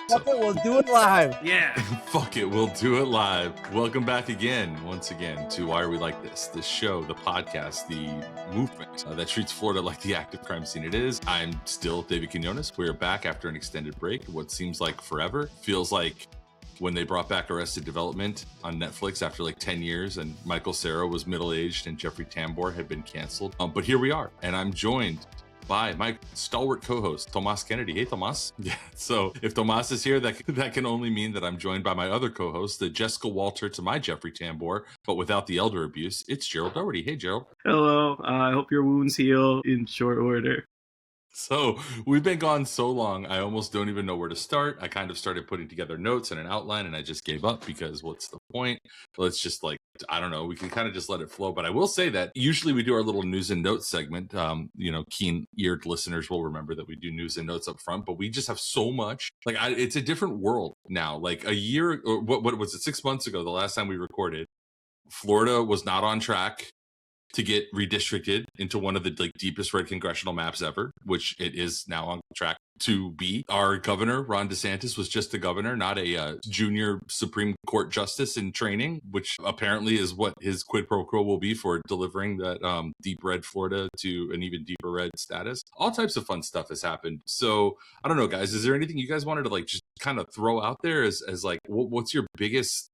Fuck it, we'll do it live. Yeah. Fuck it, we'll do it live. Welcome back once again, to Why Are We Like This? The show, the podcast, the movement that treats Florida like the active crime scene it is. I'm still David Quinones. We're back after an extended break. What seems like forever feels like when they brought back Arrested Development on Netflix after like 10 years and Michael Cera was middle-aged and Jeffrey Tambor had been canceled. But here we are, and I'm joined by my stalwart co-host, Tomas Kennedy. Hey, Tomas. Yeah, so if Tomas is here, that can only mean that I'm joined by my other co-host, the Jessica Walter to my Jeffrey Tambor, but without the elder abuse. It's Gerald Doherty. Hey, Gerald. Hello. I hope your wounds heal in short order. So we've been gone so long, I almost don't even know where to start. I kind of started putting together notes and an outline, and I just gave up because what's the point? Let's just I don't know. We can kind of just let it flow. But I will say that usually we do our little news and notes segment. Keen-eared listeners will remember that we do news and notes up front, but we just have so much. It's a different world now. Like a year, or what was it, 6 months ago, the last time we recorded, Florida was not on track to get redistricted into one of the deepest red congressional maps ever, which it is now on track to be. Our governor, Ron DeSantis, was just a governor, not a junior Supreme Court justice in training, which apparently is what his quid pro quo will be for delivering that deep red Florida to an even deeper red status. All types of fun stuff has happened. So I don't know, guys, is there anything you guys wanted to just kind of throw out there as what's your biggest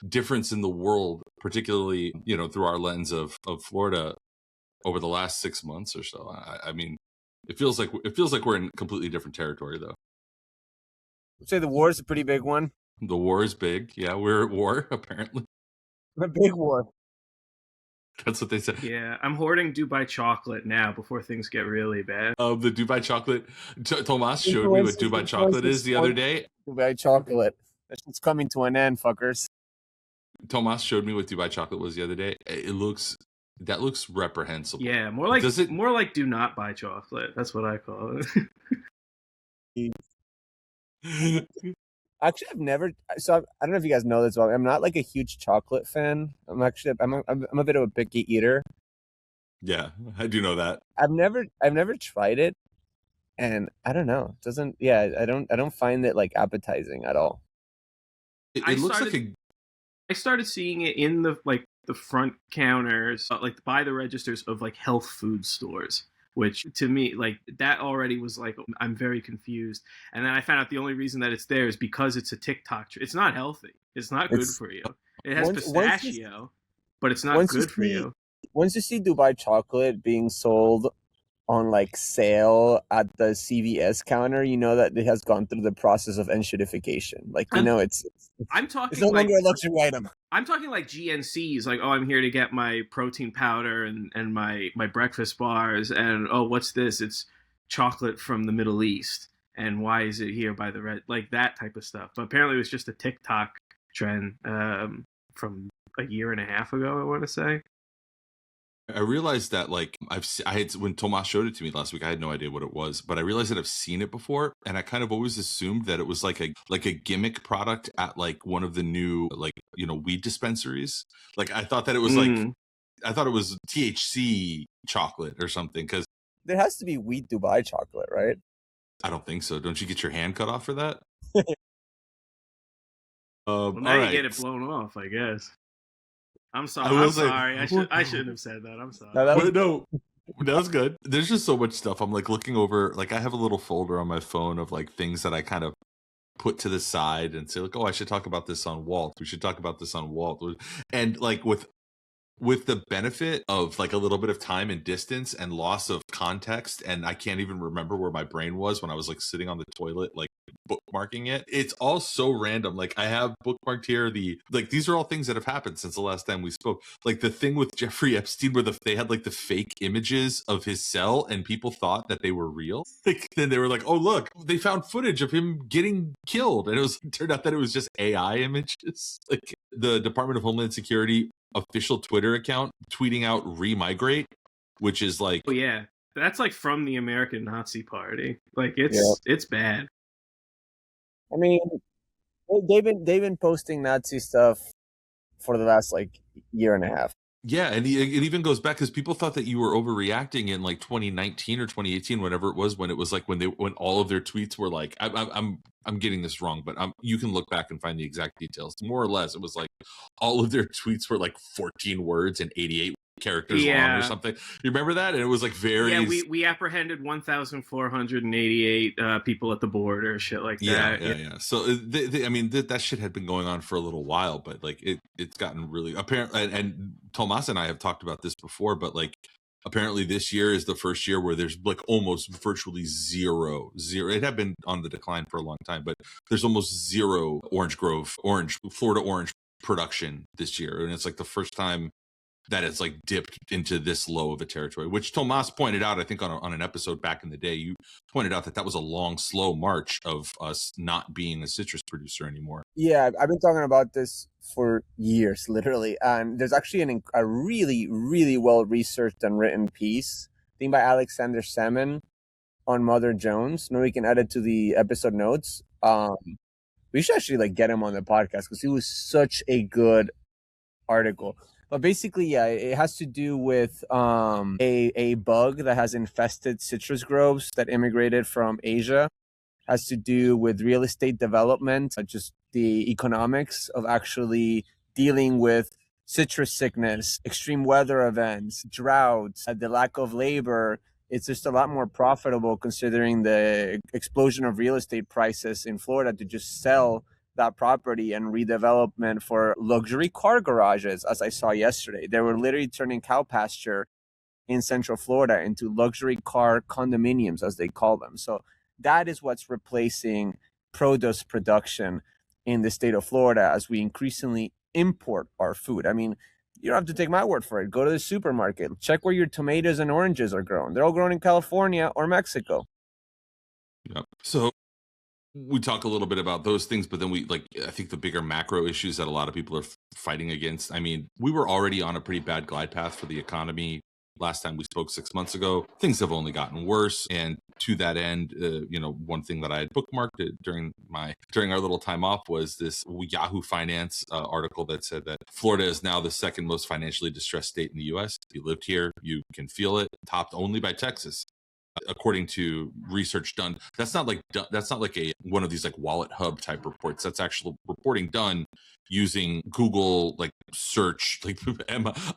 difference in the world, particularly through our lens of Florida over the last 6 months or so? I mean, it feels like we're in completely different territory, though. I'd say the war is a pretty big one. The war is big. Yeah, we're at war apparently. A big war. That's what they said. Yeah, I'm hoarding Dubai chocolate now before things get really bad. The Dubai chocolate. Tomas showed me what Dubai chocolate is the other day. Dubai chocolate. That shit's coming to an end, fuckers. Tomas showed me what Dubai chocolate was the other day. That looks reprehensible. Yeah, more like do not buy chocolate. That's what I call it. Actually, I've never. So I don't know if you guys know this, but I'm not like a huge chocolate fan. I'm a bit of a picky eater. Yeah, I do know that. I've never tried it, and I don't know. It doesn't. Yeah, I don't find it appetizing at all. It looks like I started seeing it in the front counters, by the registers of health food stores, which to me, that already was I'm very confused. And then I found out the only reason that it's there is because it's a TikTok. It's not healthy. It's not good for you. It has pistachio, but it's not good for you. Once you see Dubai chocolate being sold on sale at the CVS counter, you know that it has gone through the process of enshittification. I'm talking. It's no longer a luxury item. I'm talking GNCs. I'm here to get my protein powder and my breakfast bars. And what's this? It's chocolate from the Middle East. And why is it here by the red? That type of stuff. But apparently, it was just a TikTok trend from a year and a half ago, I want to say. I realized that when Tomas showed it to me last week, I had no idea what it was, but I realized that I've seen it before, and I kind of always assumed that it was like a gimmick product at one of the new weed dispensaries. I thought that it was I thought it was THC chocolate or something, because there has to be wheat Dubai chocolate, right? I don't think so. Don't you get your hand cut off for that? Well, now you get it blown off, I guess. I'm sorry. I shouldn't have said that. I'm sorry. No, that was good. There's just so much stuff. I'm looking over. I have a little folder on my phone of things that I kind of put to the side and say I should talk about this on WAWLT. We should talk about this on WAWLT. And with the benefit of a little bit of time and distance and loss of context, and I can't even remember where my brain was when I was sitting on the toilet bookmarking it. It's all so random. I have bookmarked here these are all things that have happened since the last time we spoke. The thing with Jeffrey Epstein where they had the fake images of his cell and people thought that they were real. Then they were oh look, they found footage of him getting killed, and it turned out that it was just AI images. The Department of Homeland Security official Twitter account tweeting out "remigrate," which is oh yeah, that's from the American Nazi Party. It's bad. I mean, they've been posting Nazi stuff for the last year and a half. Yeah, and it even goes back because people thought that you were overreacting in like 2019 or 2018, whatever it was, when it was like when all of their tweets were like, I'm getting this wrong, but you can look back and find the exact details. More or less, it was like all of their tweets were like 14 words and 88 characters long or something. You remember that? And it was like very. Yeah, we apprehended 1,488 people at the border, shit like that. Yeah. So I mean, that shit had been going on for a little while, but like it's gotten really apparent. And Tomas and I have talked about this before, but like apparently this year is the first year where there's like almost virtually zero. It had been on the decline for a long time, but there's almost zero Florida orange production this year, and it's like the first time that it's like dipped into this low of a territory, which Tomas pointed out, I think on an episode back in the day. You pointed out that was a long, slow march of us not being a citrus producer anymore. Yeah, I've been talking about this for years, literally. And there's actually a really, really well-researched and written piece, I think by Alexander Salmon on Mother Jones. Maybe we can add it to the episode notes. We should actually like get him on the podcast because he was such a good article. But basically, yeah, it has to do with a bug that has infested citrus groves that immigrated from Asia. Has to do with real estate development, just the economics of actually dealing with citrus sickness, extreme weather events, droughts, the lack of labor. It's just a lot more profitable considering the explosion of real estate prices in Florida to just sell that property and redevelopment for luxury car garages, as I saw yesterday. They were literally turning cow pasture in Central Florida into luxury car condominiums, as they call them. So that is what's replacing produce production in the state of Florida as we increasingly import our food. I mean, you don't have to take my word for it. Go to the supermarket. Check where your tomatoes and oranges are grown. They're all grown in California or Mexico. Yep. So we talk a little bit about those things, but then I think the bigger macro issues that a lot of people are fighting against. I mean, we were already on a pretty bad glide path for the economy. Last time we spoke 6 months ago, things have only gotten worse. And to that end, one thing that I had bookmarked during our little time off was this Yahoo Finance article that said that Florida is now the second most financially distressed state in the U.S. If you lived here, you can feel it, topped only by Texas. According to research done, that's not like a one of these like WAWLT hub type reports. That's actual reporting done using Google like search. Like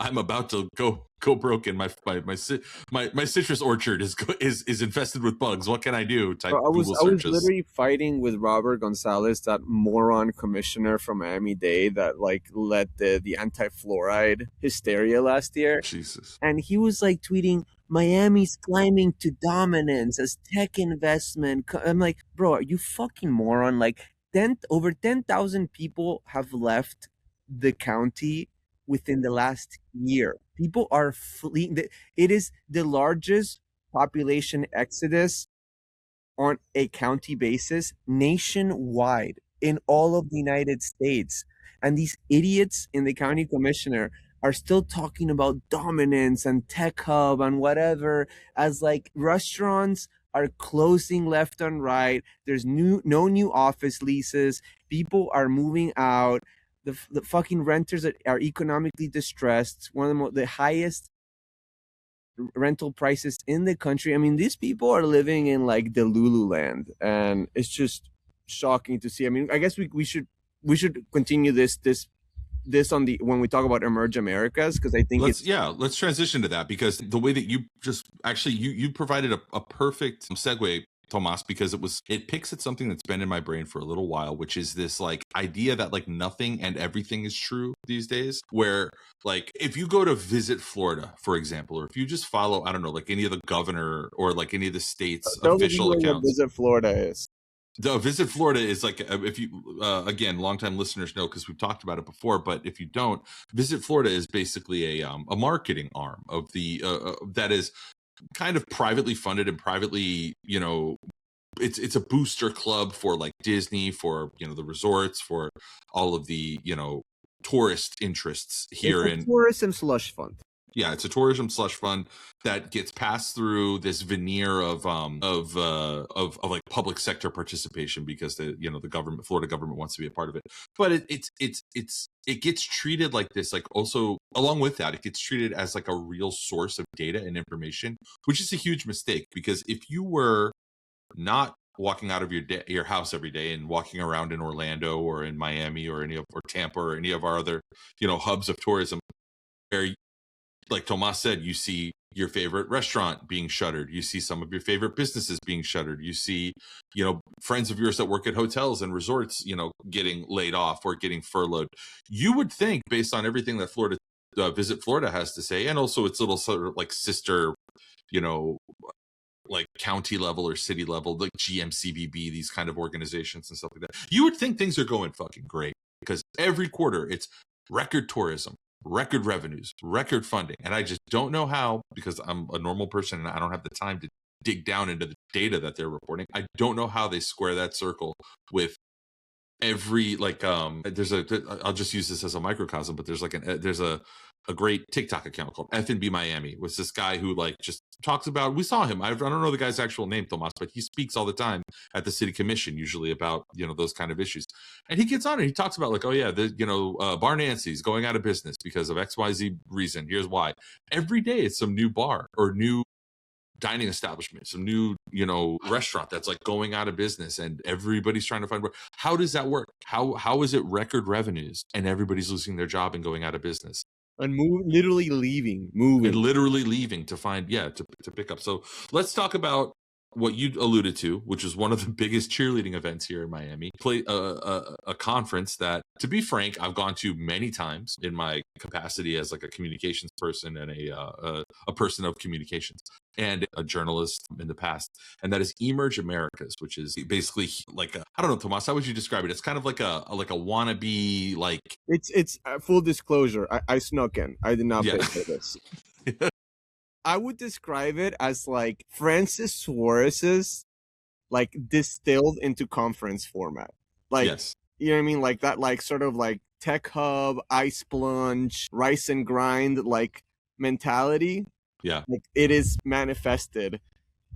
I'm about to go broke and my citrus orchard is infested with bugs. What can I do? Type Google searches. I was literally fighting with Robert Gonzalez, that moron commissioner from Miami-Dade that like led the anti-fluoride hysteria last year. Jesus. And he was like tweeting, Miami's climbing to dominance as tech investment. I'm like, bro, are you fucking moron? Like, over 10,000 people have left the county within the last year. People are fleeing. It is the largest population exodus on a county basis nationwide in all of the United States. And these idiots in the county commissioner are still talking about dominance and tech hub and whatever, as like restaurants are closing left and right. There's no new office leases. People are moving out. The fucking renters are economically distressed. One of the highest rental prices in the country. I mean, these people are living in like the Lululand, and it's just shocking to see. I mean, I guess we should continue this on when we talk about Emerge Americas, because I think let's transition to that, because the way that you just actually you provided a perfect segue, Tomas, because it picks at something that's been in my brain for a little while, which is this like idea that like nothing and everything is true these days, where like if you go to visit Florida, for example, or if you just follow, I don't know, like any of the governor or like any of the state's official accounts. Visit Florida is. The Visit Florida is like, if you, again, longtime listeners know because we've talked about it before, but if you don't, Visit Florida is basically a marketing arm of the, that is kind of privately funded and privately, it's a booster club for like Disney, for, the resorts, for all of the, tourist interests here. It's a tourism slush fund. Yeah, it's a tourism slush fund that gets passed through this veneer of like public sector participation because the government, Florida government, wants to be a part of it. But it gets treated like this, like also along with that, it gets treated as like a real source of data and information, which is a huge mistake because if you were not walking out of your house every day and walking around in Orlando or in Miami or Tampa or any of our other hubs of tourism, where like Tomas said, you see your favorite restaurant being shuttered. You see some of your favorite businesses being shuttered. You see, friends of yours that work at hotels and resorts, getting laid off or getting furloughed. You would think, based on everything that Visit Florida has to say, and also its little sort of like sister, like county level or city level, like GMCBB, these kind of organizations and stuff like that. You would think things are going fucking great because every quarter it's record tourism, record revenues, record funding. And I just don't know how, because I'm a normal person and I don't have the time to dig down into the data that they're reporting. I don't know how they square that circle with every, like, I'll just use this as a microcosm, but there's a great TikTok account called F&B Miami, with this guy who like just talks about, we saw him, I don't know the guy's actual name, Tomas, but he speaks all the time at the city commission, usually about, those kind of issues. And he gets on and he talks about like, oh yeah, Bar Nancy's going out of business because of XYZ reason. Here's why. Every day it's some new bar or new dining establishment, some new, restaurant that's like going out of business and everybody's trying to find work. How does that work? How is it record revenues and everybody's losing their job and going out of business? And literally leaving to find, to pick up. So let's talk about what you alluded to, which is one of the biggest cheerleading events here in Miami. Play a conference that, to be frank, I've gone to many times in my capacity as like a communications person and a person of communications and a journalist in the past, and that is Emerge Americas, which is basically like I don't know, Tomas, how would you describe it? It's kind of like a wannabe, like it's full disclosure. I snuck in. I did not pay for this. I would describe it as like Francis Suarez's, like, distilled into conference format. Like, yes. You know what I mean? Like that, like sort of like tech hub, ice plunge, rise and grind, like mentality. Yeah. Like it is manifested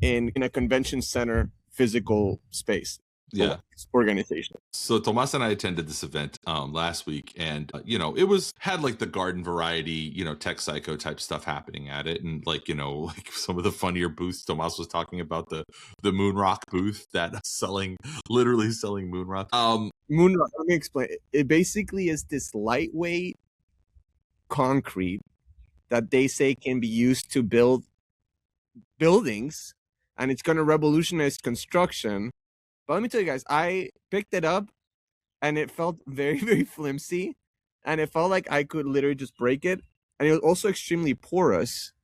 in a convention center physical space. Yeah. Organization. So Tomas and I attended this event last week, and it had like the garden variety, tech psycho type stuff happening at it, and like like some of the funnier booths. Tomas was talking about the Moonrock booth that literally selling Moonrock. Moonrock. Let me explain. It basically is this lightweight concrete that they say can be used to build buildings, and it's going to revolutionize construction. But let me tell you guys, I picked it up and it felt very, very flimsy, and it felt like I could literally just break it. And it was also extremely porous.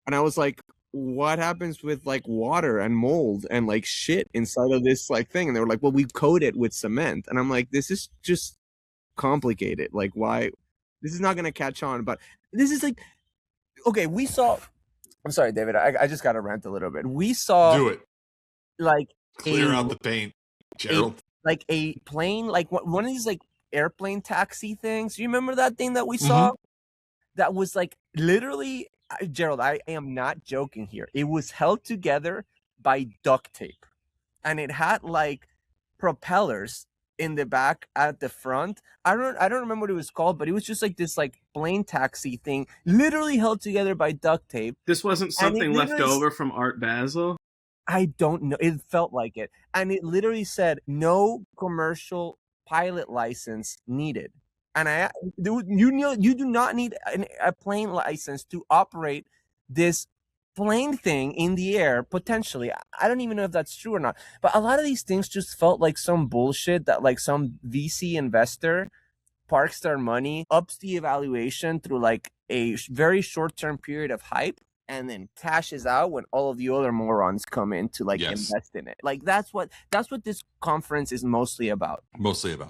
And I was like, what happens with like water and mold and like shit inside of this like thing? And they were like, well, we coat it with cement. And I'm like, this is just complicated. Like, why? This is not going to catch on. But this is like, okay, we saw, I'm sorry, David, I just got to rant a little bit. We saw. Do it. Like, clear out the paint, Gerald. Like a plane, like one of these like airplane taxi things. You remember that thing that we saw? Mm-hmm. That was like literally, Gerald, I am not joking here. It was held together by duct tape, and it had like propellers in the back at the front. I don't remember what it was called, but it was just like this like plane taxi thing, literally held together by duct tape. This wasn't something left over from Art Basel? I don't know. It felt like it. And it literally said, no commercial pilot license needed. And you do not need a plane license to operate this plane thing in the air, potentially. I don't even know if that's true or not. But a lot of these things just felt like some bullshit that like some VC investor parks their money, ups the evaluation through like a very short-term period of hype, and then cashes out when all of the other morons come in to like invest in it. Like that's what this conference is mostly about.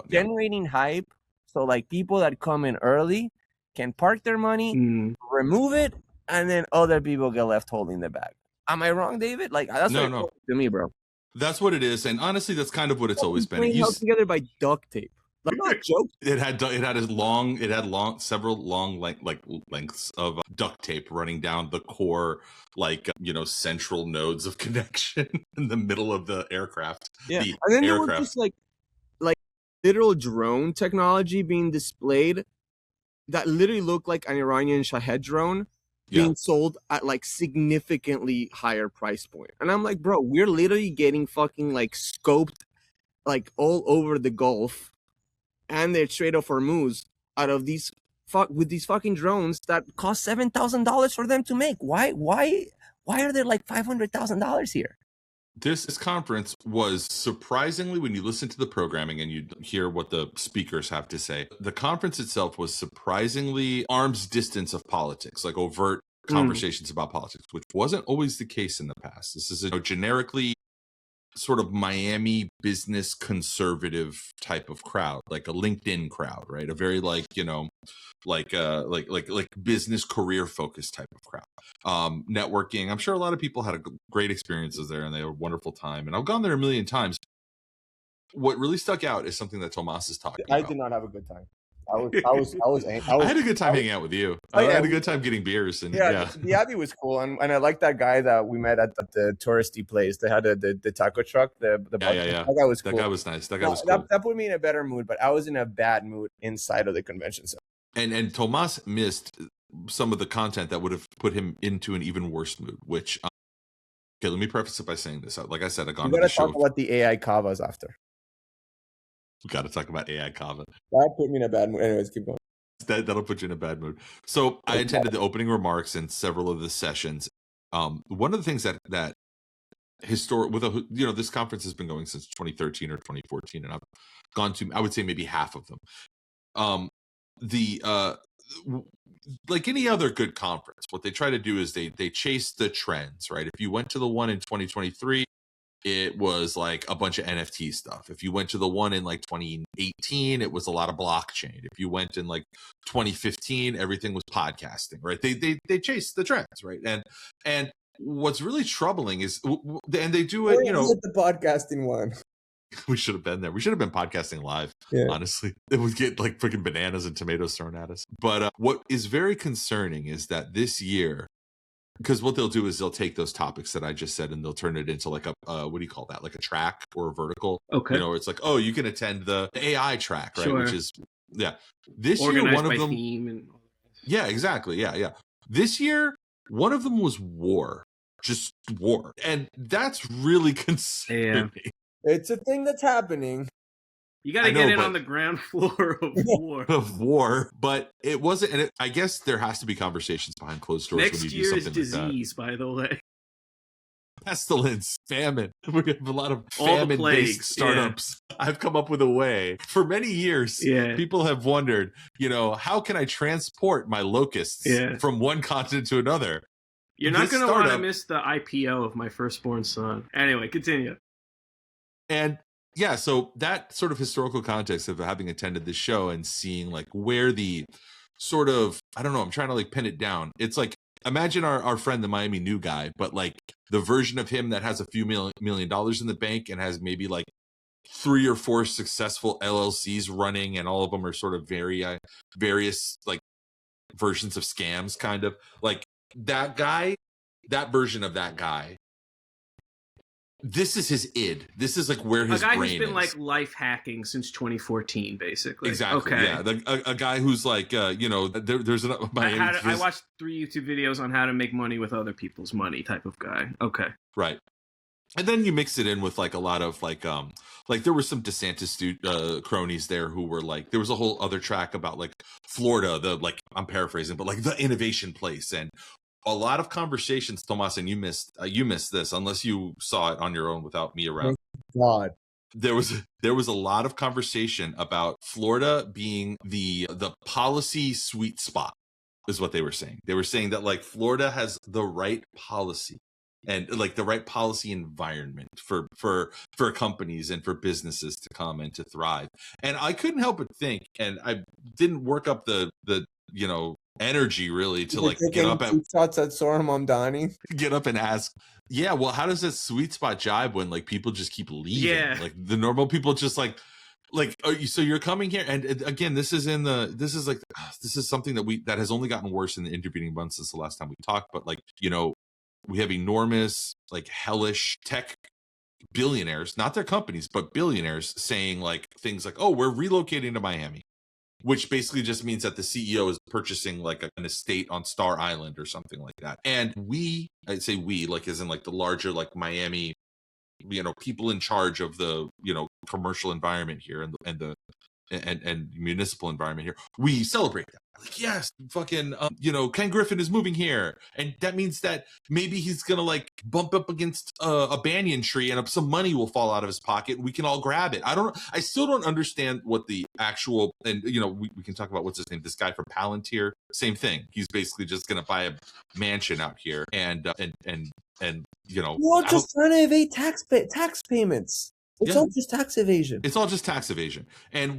Generating hype, so like people that come in early can park their money, remove it, and then other people get left holding the bag. Am I wrong, David? Like that's what it feels to me, bro. That's what it is, and honestly, that's kind of what it's always been. Held together by duct tape. I'm not joking. It had several long lengths of duct tape running down the core, central nodes of connection in the middle of the aircraft. Yeah, The and then there was aircraft. just like literal drone technology being displayed that literally looked like an Iranian Shahed drone being sold at like significantly higher price point. And I'm like, bro, we're literally getting fucking like scoped like all over the Gulf and the Strait of Hormuz out of these with these fucking drones that cost $7,000 for them to make. Why are there like $500,000 here? This conference was surprisingly, when you listen to the programming and you hear what the speakers have to say, the conference itself was surprisingly arm's distance of politics, like overt conversations about politics, which wasn't always the case in the past. This is a generically sort of Miami business conservative type of crowd, like a LinkedIn crowd, right? A very like business career focused type of crowd. Networking. I'm sure a lot of people had great experiences there and they had a wonderful time. And I've gone there a million times. What really stuck out is something that Tomas is talking about. I did not have a good time. I had a good time hanging out with you. I had a good time getting beers. And the Abbey was cool, and I like that guy that we met at the touristy place. They had the taco truck. The That guy was cool. That guy was nice. That guy was cool. That put me in a better mood, but I was in a bad mood inside of the convention center. And Tomas missed some of the content that would have put him into an even worse mood. Which, okay, let me preface it by saying this. Like I said, I gone to the show. We got to talk about the AI kavas after. We got to talk about AI kava. That put me in a bad mood. Anyways, keep going. That'll put you in a bad mood. So I attended the opening remarks in several of the sessions. One of the things that historic with this conference has been going since 2013 or 2014, and I've gone to, I would say, maybe half of them. Like any other good conference, what they try to do is they chase the trends, right? If you went to the one in 2023, it was like a bunch of NFT stuff. If you went to the one in like 2018, it was a lot of blockchain. If you went in like 2015, everything was podcasting, right? They chase the trends, right? And what's really troubling is, and they do it, the podcasting one. We should have been there. We should have been podcasting live. Yeah. Honestly, it would get like freaking bananas and tomatoes thrown at us. But what is very concerning is that this year, because what they'll do is they'll take those topics that I just said and they'll turn it into like a what do you call that? Like a track or a vertical. Okay. It's like, oh, you can attend the AI track, right? Sure. Which is this organized year one of by them. Theme and... Yeah, exactly. Yeah. This year, one of them was war, just war, and that's really concerning. Yeah. It's a thing that's happening. You got to get in on the ground floor of war. But it wasn't, and I guess there has to be conversations behind closed doors. Next when you year do is something disease, like by the way. Pestilence, famine. We have a lot of famine-based startups. Yeah. I've come up with a way. For many years, people have wondered, how can I transport my locusts from one continent to another? You're not going to want to miss the IPO of my firstborn son. Anyway, continue. And yeah, so that sort of historical context of having attended this show and seeing like where the sort of, I don't know, I'm trying to like pin it down. It's like, imagine our friend, the Miami new guy, but like the version of him that has a few $1 million in the bank and has maybe like 3 or 4 successful LLCs running, and all of them are sort of various like versions of scams, kind of like that guy, that version of that guy. This is his id. This is like where his brain is. A guy who's been like life hacking since 2014, basically. Exactly. Okay. Yeah. A guy who's like, there's an. I watched 3 YouTube videos on how to make money with other people's money type of guy. Okay. Right. And then you mix it in with like a lot of like there were some DeSantis cronies there who were like, there was a whole other track about like Florida, I'm paraphrasing, but like the innovation place, and a lot of conversations, Tomas, and you missed this unless you saw it on your own without me around. God, there was a lot of conversation about Florida being the policy sweet spot, is what they were saying. They were saying that like Florida has the right policy and like the right policy environment for companies and for businesses to come and to thrive. And I couldn't help but think, and I didn't work up the energy really to like get up at shots at Soham Mamdani. Get up and ask, well, how does that sweet spot jibe when like people just keep leaving? Like the normal people just like Like, so you're coming here, and again, this is something that has only gotten worse in the intervening months since the last time we talked. But like, we have enormous, like, hellish tech billionaires, not their companies, but billionaires, saying like things like, "Oh, we're relocating to Miami," which basically just means that the CEO is purchasing like an estate on Star Island or something like that. And I'd say we, like, as in like the larger, like, Miami, people in charge of the, commercial environment here and municipal environment here, we celebrate that. Like, yes, fucking, Ken Griffin is moving here, and that means that maybe he's gonna like bump up against a banyan tree, and some money will fall out of his pocket, and we can all grab it. I still don't understand what the actual, and we can talk about what's his name, this guy from Palantir. Same thing. He's basically just gonna buy a mansion out here, and We're just trying to evade tax payments. It's all just tax evasion. It's all just tax evasion,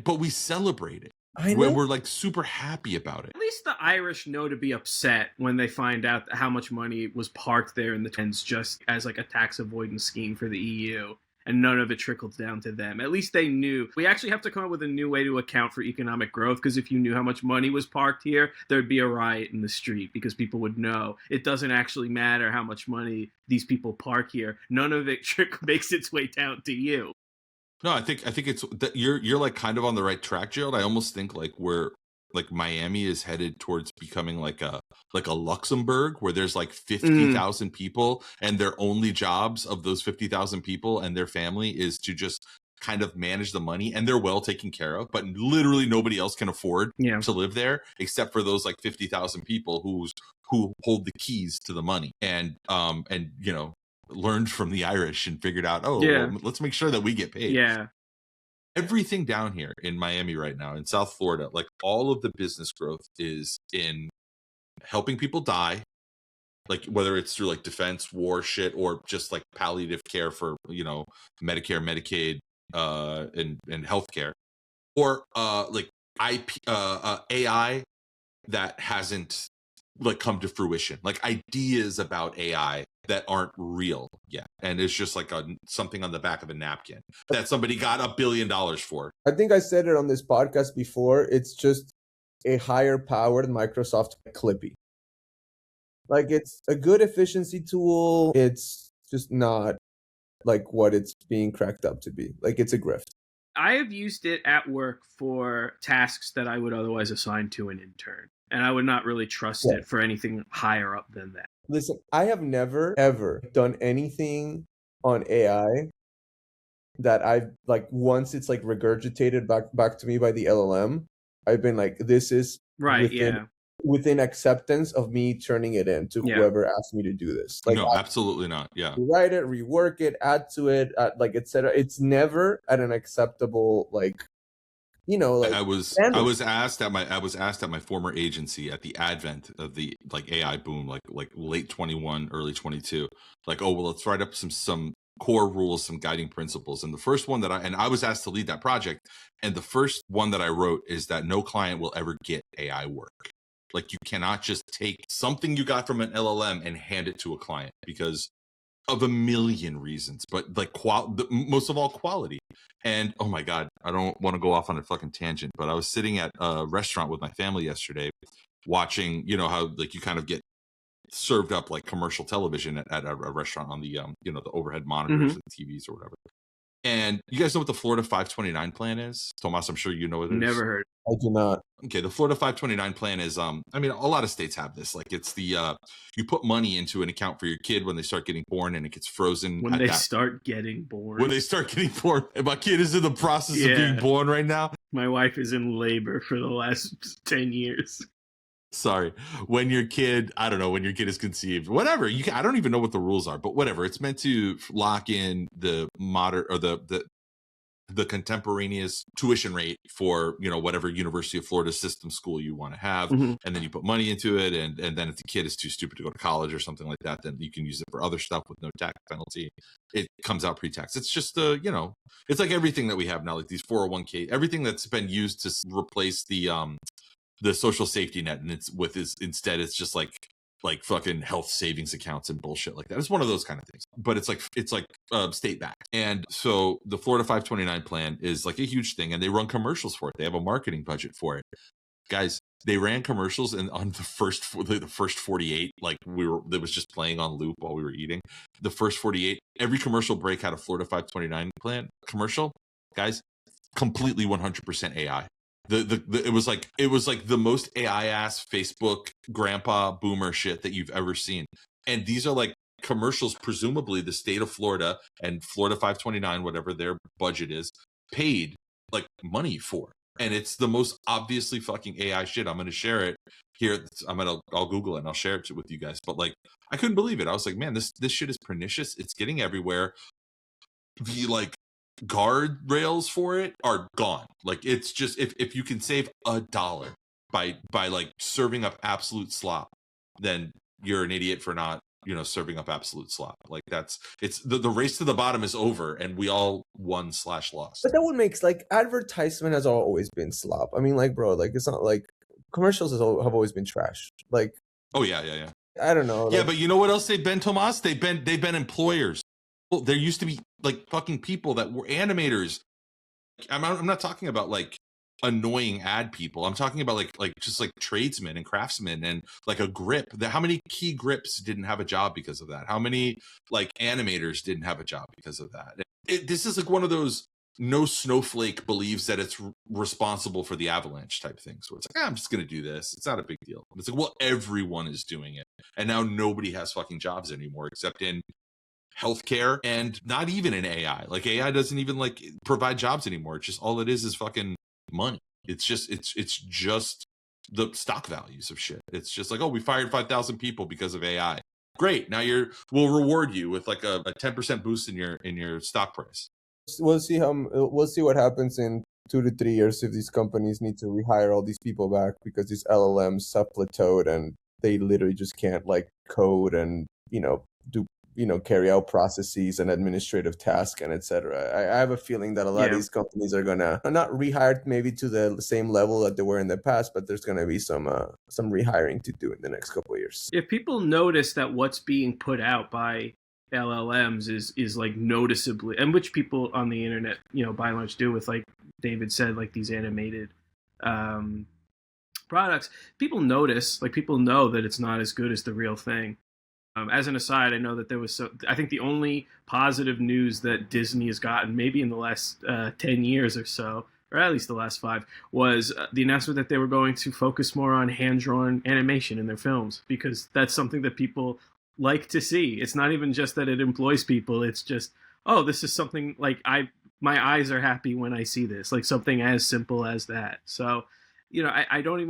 but we celebrate it. I know. We're like super happy about it. At least the Irish know to be upset when they find out how much money was parked there in the tens just as like a tax avoidance scheme for the EU, and none of it trickled down to them. At least they knew. We actually have to come up with a new way to account for economic growth, because if you knew how much money was parked here, there'd be a riot in the street, because people would know it doesn't actually matter how much money these people park here. None of it makes its way down to you. No, I think it's that you're like kind of on the right track, Gerald. I almost think like Miami is headed towards becoming like a Luxembourg, where there's like 50,000 people, and their only jobs of those 50,000 people and their family is to just kind of manage the money, and they're well taken care of, but literally nobody else can afford to live there except for those like 50,000 people who hold the keys to the money, and learned from the Irish and figured out, well, let's make sure that we get paid. Yeah. Everything down here in Miami right now, in South Florida, like all of the business growth is in helping people die, like whether it's through like defense, war shit, or just like palliative care for, Medicare, Medicaid, and healthcare, or like AI that hasn't like come to fruition, like ideas about AI that aren't real yet, and it's just like something on the back of a napkin that somebody got $1 billion for. I think I said it on this podcast before. It's just a higher powered Microsoft Clippy. Like, it's a good efficiency tool. It's just not like what it's being cracked up to be. Like, it's a grift. I have used it at work for tasks that I would otherwise assign to an intern, and I would not really trust it for anything higher up than that. Listen, I have never, ever done anything on AI that I've, like, once it's, like, regurgitated back to me by the LLM, I've been like, this is within acceptance of me turning it in to whoever asked me to do this. Like, no, absolutely not. Yeah. Rewrite it, rework it, add to it, like, etc. It's never at an acceptable, like, like, I was asked at my former agency at the advent of the like AI boom, like late 21, early 22, like, oh, well, let's write up some core rules, some guiding principles. And the first one that I was asked to lead that project, and the first one that I wrote is that no client will ever get AI work. Like, you cannot just take something you got from an LLM and hand it to a client, because of a million reasons, but like most of all, quality. And oh my God, I don't want to go off on a fucking tangent, but I was sitting at a restaurant with my family yesterday, watching, how like you kind of get served up like commercial television at a restaurant on the the overhead monitors and TVs or whatever. And you guys know what the Florida 529 plan is? Tomas, I'm sure you know what it is. Never heard. I do not. Okay, the Florida 529 plan is, I mean, a lot of states have this. Like, it's the, you put money into an account for your kid when they start getting born, and it gets frozen. When they start getting born. When they start getting born. And my kid is in the process of being born right now. My wife is in labor for the last 10 years. Sorry. When your kid is conceived, whatever, I don't even know what the rules are, but whatever. It's meant to lock in the modern, or the contemporaneous tuition rate for, whatever University of Florida system school you want to have. And then you put money into it. And then if the kid is too stupid to go to college or something like that, then you can use it for other stuff with no tax penalty. It comes out pre-tax. It's just, it's like everything that we have now, like these 401k, everything that's been used to replace the social safety net, and instead it's just like like fucking health savings accounts and bullshit like that. It's one of those kind of things, but it's like state backed. And so the Florida 529 plan is like a huge thing, and they run commercials for it. They have a marketing budget for it, guys. They ran commercials, and on the first 48, like that was just playing on loop while we were eating. The first 48, every commercial break had a Florida 529 plan commercial, guys. Completely 100% AI. It was like the most AI ass Facebook grandpa boomer shit that you've ever seen. And these are like commercials, presumably the state of Florida and Florida 529, whatever their budget is, paid like money for. And it's the most obviously fucking AI shit. I'm going to share it here. I'll Google it and I'll share it with you guys. But like, I couldn't believe it. I was like, man, this shit is pernicious. It's getting everywhere. The like guardrails for it are gone. Like, it's just, if you can save $1 by like serving up absolute slop, then you're an idiot for not, serving up absolute slop. Like, it's the race to the bottom is over, and we all won/lost. But that would make, like, advertisement has always been slop. I mean, like, bro, like, it's not like commercials have always been trash. Like, oh yeah. I don't know. Yeah, like, but you know what else they've been, Tomas? They've been employers. Well, there used to be like fucking people that were animators. I'm not talking about like annoying ad people. I'm talking about like just like tradesmen and craftsmen and like a grip. How many key grips didn't have a job because of that? How many like animators didn't have a job because of that? This is like one of those no snowflake believes that it's responsible for the avalanche type things. So it's like, I'm just going to do this. It's not a big deal. It's like, well, everyone is doing it. And now nobody has fucking jobs anymore except in healthcare, and not even in AI. Like, AI doesn't even like provide jobs anymore. It's just, all it is fucking money. It's just the stock values of shit. It's just like, oh, we fired 5,000 people because of AI. Great. Now we'll reward you with like a 10% boost in your stock price. We'll see what happens in 2 to 3 years if these companies need to rehire all these people back because these LLMs have plateaued and they literally just can't like code and carry out processes and administrative tasks and etc. I have a feeling that a lot of these companies are gonna not rehire maybe to the same level that they were in the past, but there's gonna be some rehiring to do in the next couple of years. If people notice that what's being put out by LLMs is like noticeably, and which people on the internet, by and large do with, like David said, like these animated products, people notice, like people know that it's not as good as the real thing. As an aside, I know that I think the only positive news that Disney has gotten, maybe in the last 10 years or so, or at least the last 5, was the announcement that they were going to focus more on hand-drawn animation in their films, because that's something that people like to see. It's not even just that it employs people. It's just, oh, this is something like my eyes are happy when I see this, like something as simple as that. So, I don't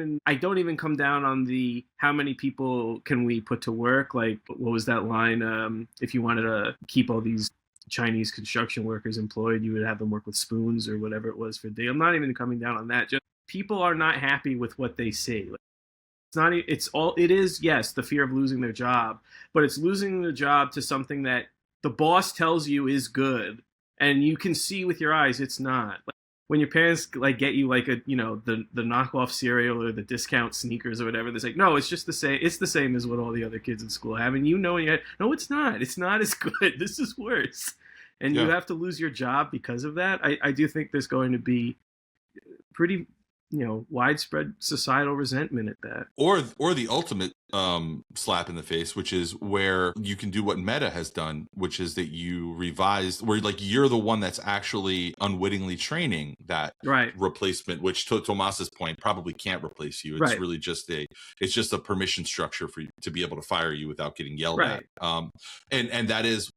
even come down on the how many people can we put to work. Like, what was that line? If you wanted to keep all these Chinese construction workers employed, you would have them work with spoons or whatever it was for day. I'm not even coming down on that. Just people are not happy with what they see. Like, it is, yes, the fear of losing their job, but it's losing the job to something that the boss tells you is good, and you can see with your eyes it's not. Like, when your parents like get you like the knockoff cereal or the discount sneakers or whatever, they're like, no, it's just the same. It's the same as what all the other kids in school have, and in your head, no, it's not. It's not as good. This is worse, and you have to lose your job because of that. I do think there's going to be pretty widespread societal resentment at that, or the ultimate slap in the face, which is where you can do what Meta has done, which is that you revised where like you're the one that's actually unwittingly training that replacement, which to Tomas's point probably can't replace you. It's really just a permission structure for you to be able to fire you without getting yelled at. And that is,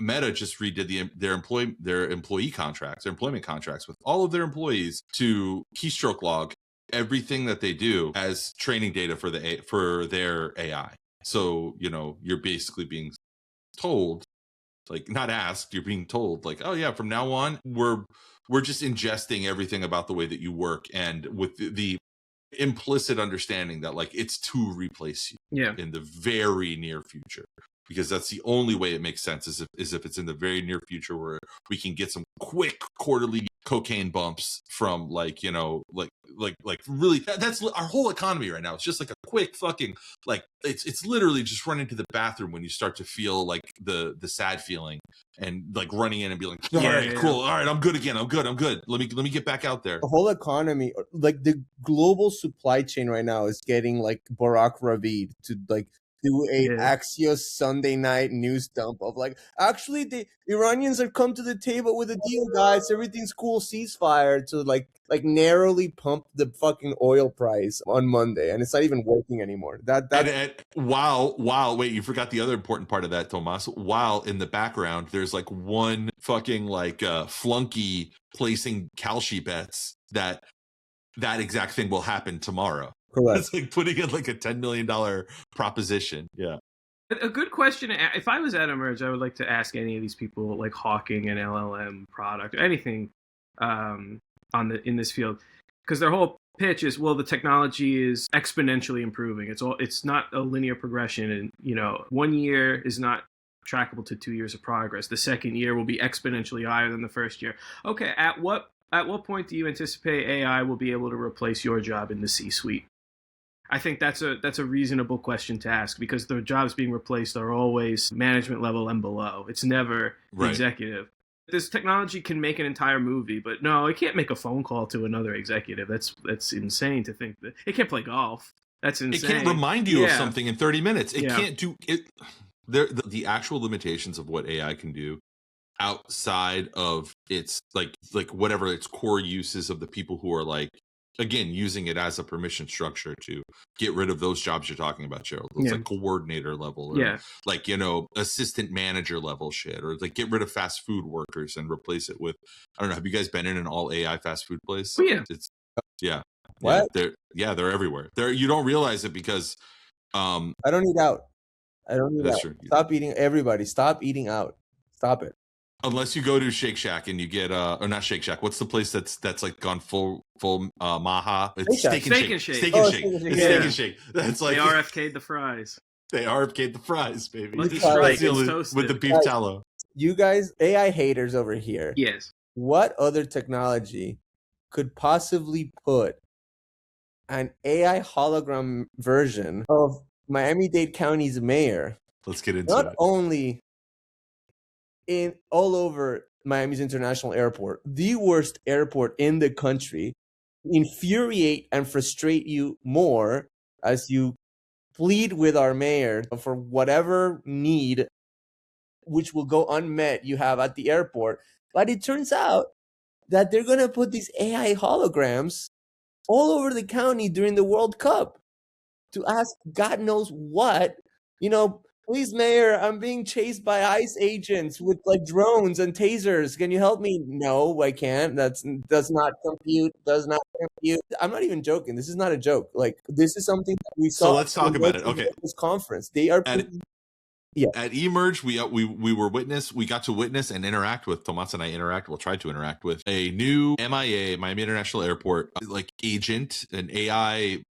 Meta just redid their employment contracts with all of their employees to keystroke log everything that they do as training data for their AI. So, you're basically being told, like, not asked, you're being told, like, oh yeah, from now on, we're just ingesting everything about the way that you work, and with the implicit understanding that like it's to replace you in the very near future. because that's the only way it makes sense is if it's in the very near future where we can get some quick quarterly cocaine bumps from like, you know, like really that's our whole economy right now. It's just like a quick fucking, like it's literally just running to the bathroom when you start to feel like the sad feeling and like running in and be like, all right, cool, all right, I'm good again, I'm good, let me get back out there. The whole economy, like the global supply chain right now is getting like Barack Ravid to like do a Axios Sunday night news dump of like, actually the Iranians have come to the table with a deal, guys, everything's cool, ceasefire, to like narrowly pump the fucking oil price on Monday, and it's not even working anymore. While wait, you forgot the other important part of that, Tomas. While in the background there's like one fucking like flunky placing Kalshi bets that exact thing will happen tomorrow. Correct. It's like putting in like a $10 million proposition. Yeah. A good question. If I was at Emerge, I would like to ask any of these people, like hawking an LLM product or anything in this field, because their whole pitch is, well, the technology is exponentially improving. It's not a linear progression, and you know, 1 year is not trackable to 2 years of progress. The second year will be exponentially higher than the first year. Okay, at what point do you anticipate AI will be able to replace your job in the C-suite? I think that's a reasonable question to ask, because the jobs being replaced are always management level and below. It's never the executive. This technology can make an entire movie, but no, it can't make a phone call to another executive. That's insane to think that. It can't play golf. That's insane. It can't remind you of something in 30 minutes. It can't do it. The actual limitations of what AI can do outside of its like whatever its core uses of the people who are like, again, using it as a permission structure to get rid of those jobs you're talking about, Gerald. It's like coordinator level, or like, you know, assistant manager level shit, or like get rid of fast food workers and replace it with, I don't know. Have you guys been in an all AI fast food place? Oh, yeah. What? They're everywhere. You don't realize it because I don't eat out. True. Stop eating. Everybody, stop eating out. Stop it. Unless you go to Shake Shack and you get or not Shake Shack. What's the place that's like gone full Maha? It's Steak and Shake. Steak and Shake. That's like they RFK'd the fries. They RFK'd the fries, baby. Lucky Strike with the beef tallow. You guys, AI haters over here. Yes. What other technology could possibly put an AI hologram version of Miami-Dade County's mayor? Let's get into it. Not only in all over Miami's International Airport, the worst airport in the country, infuriate and frustrate you more as you plead with our mayor for whatever need which will go unmet you have at the airport. But it turns out that they're going to put these AI holograms all over the county during the World Cup to ask God knows what, you know, please, Mayor, I'm being chased by ICE agents with like drones and tasers. Can you help me? No, I can't. Does not compute. I'm not even joking. This is not a joke. Like, this is something that we saw. So let's talk about it. Okay. This conference. They are at Emerge, we got to witness and interact with, Tomas and I tried to interact with a new MIA, Miami International Airport, like agent, an AI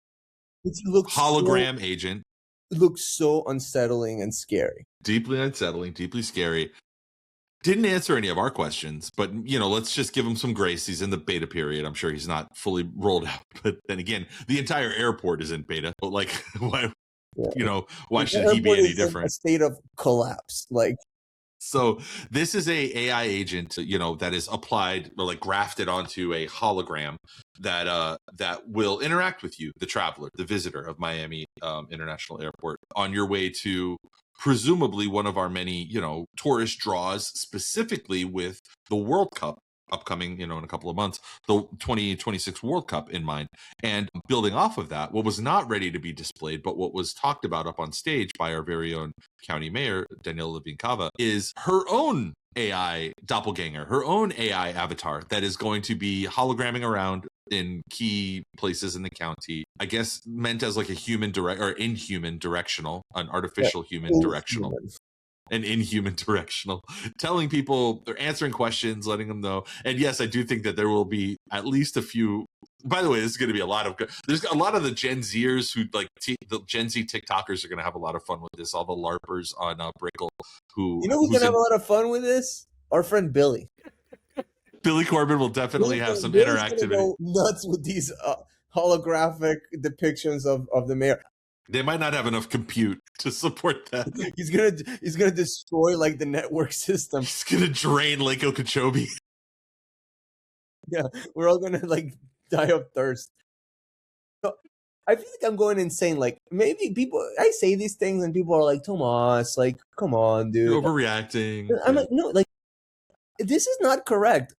hologram agent. It looks so unsettling and scary. Deeply unsettling, deeply scary. Didn't answer any of our questions, but, you know, let's just give him some grace. He's in the beta period. I'm sure he's not fully rolled out. But then again, the entire airport is in beta. But, like, why, you know, why should he be any different? In a state of collapse. Like, so this is a AI agent, you know, that is applied or like grafted onto a hologram that will interact with you, the traveler, the visitor of Miami International Airport, on your way to presumably one of our many, you know, tourist draws, specifically with the World Cup upcoming, you know, in a couple of months, the 2026 World Cup in mind. And building off of that, what was not ready to be displayed, but what was talked about up on stage by our very own county mayor, Daniela Levine Cava, is her own AI doppelganger, her own AI avatar that is going to be hologramming around in key places in the county, I guess meant as like a human inhuman directional, an artificial human directional. An inhuman directional, telling people, they're answering questions, letting them know. And yes, I do think that there will be at least a few By the way, this is going to be there's a lot of the Gen Zers who like the Gen Z TikTokers are going to have a lot of fun with this. All the LARPers on Brickle who's gonna have a lot of fun with this? Our friend Billy. Billy Corbin will definitely have some Billy's interactivity. Gonna go nuts with these holographic depictions of the mayor. They might not have enough compute to support that. He's gonna destroy like the network system. He's gonna drain Lake Okeechobee. Yeah, we're all gonna like die of thirst. So, I feel like I'm going insane. Like maybe I say these things and people are like, Tomas, like, come on, dude. You're overreacting. I'm like, no, like, this is not correct.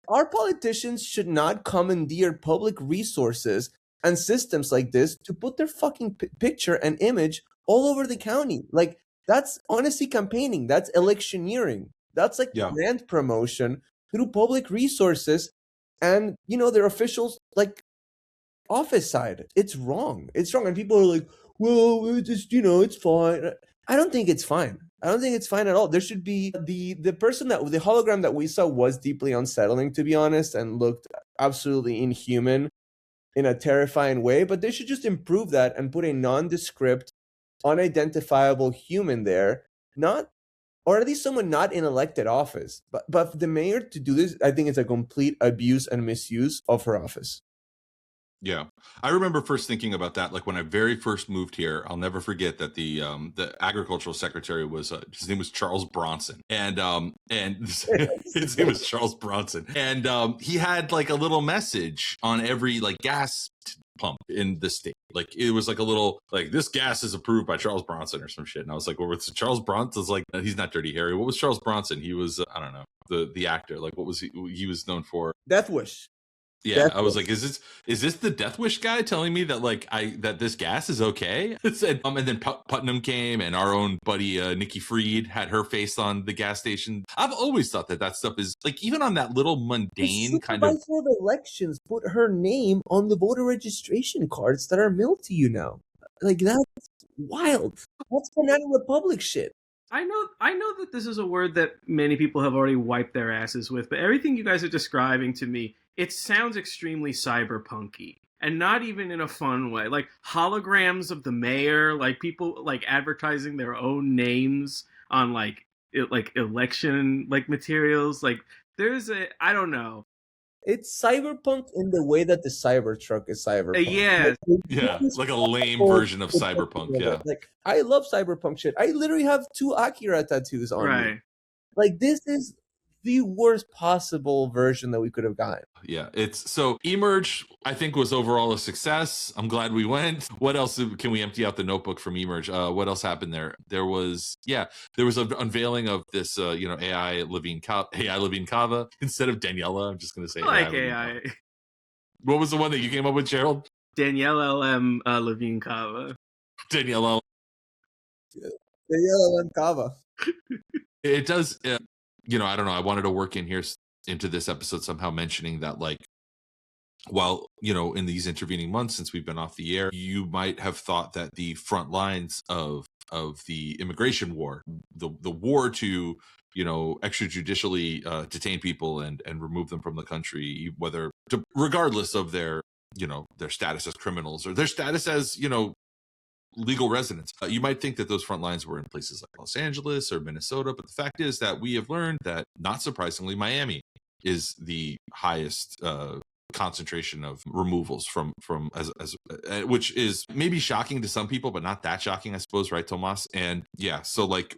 Our politicians should not commandeer public resources and systems like this to put their fucking picture and image all over the county. Like, that's honestly campaigning. That's electioneering. That's like brand promotion through public resources and, their officials, like, office side. It's wrong. It's wrong. And people are like, well, it's just, it's fine. I don't think it's fine. I don't think it's fine at all. There should be the hologram that we saw was deeply unsettling, to be honest, and looked absolutely inhuman in a terrifying way. But they should just improve that and put a nondescript, unidentifiable human there, or at least someone not in elected office. But the mayor to do this, I think it's a complete abuse and misuse of her office. Yeah, I remember first thinking about that. Like when I very first moved here, I'll never forget that the agricultural secretary was his name was Charles Bronson, and his name was Charles Bronson, and he had like a little message on every like gas pump in the state. Like it was like a little like this gas is approved by Charles Bronson or some shit. And I was like, well, it's Charles Bronson. It's like he's not Dirty Harry. What was Charles Bronson? He was I don't know the actor. Like what was he was known for? Death Wish. Yeah, I was like, is this the Death Wish guy telling me that like that this gas is okay? It said, and then Putnam came, and our own buddy Nikki Fried had her face on the gas station. I've always thought that stuff is like even on that little mundane kind of elections put her name on the voter registration cards that are mailed to you now. Like that's wild. That's Banana Republic shit. I know that this is a word that many people have already wiped their asses with, but everything you guys are describing to me, it sounds extremely cyberpunky, and not even in a fun way. Like holograms of the mayor, like people like advertising their own names on like election like materials. Like I don't know. It's cyberpunk in the way that the Cybertruck is cyberpunk. Yeah, like a lame version of cyberpunk. Yeah, like I love cyberpunk shit. I literally have 2 Akira tattoos on me. Like this is the worst possible version that we could have gotten. Yeah, it's so Emerge, I think, was overall a success. I'm glad we went. What else can we empty out the notebook from Emerge? What else happened there? There was an unveiling of this AI Levine Cava instead of Daniela. I'm just gonna say AI. What was the one that you came up with, Gerald? Danielle LM Levine Cava. Daniela LM Cava. It does. I don't know. I wanted to work into this episode somehow mentioning that, like, while, in these intervening months since we've been off the air, you might have thought that the front lines of the immigration war, the war to, extrajudicially detain people and remove them from the country, regardless of their status as criminals or their status as, legal residents. You might think that those front lines were in places like Los Angeles or Minnesota, but the fact is that we have learned that, not surprisingly, Miami is the highest concentration of removals from which is maybe shocking to some people, but not that shocking, I suppose, right, Tomas? And yeah, so like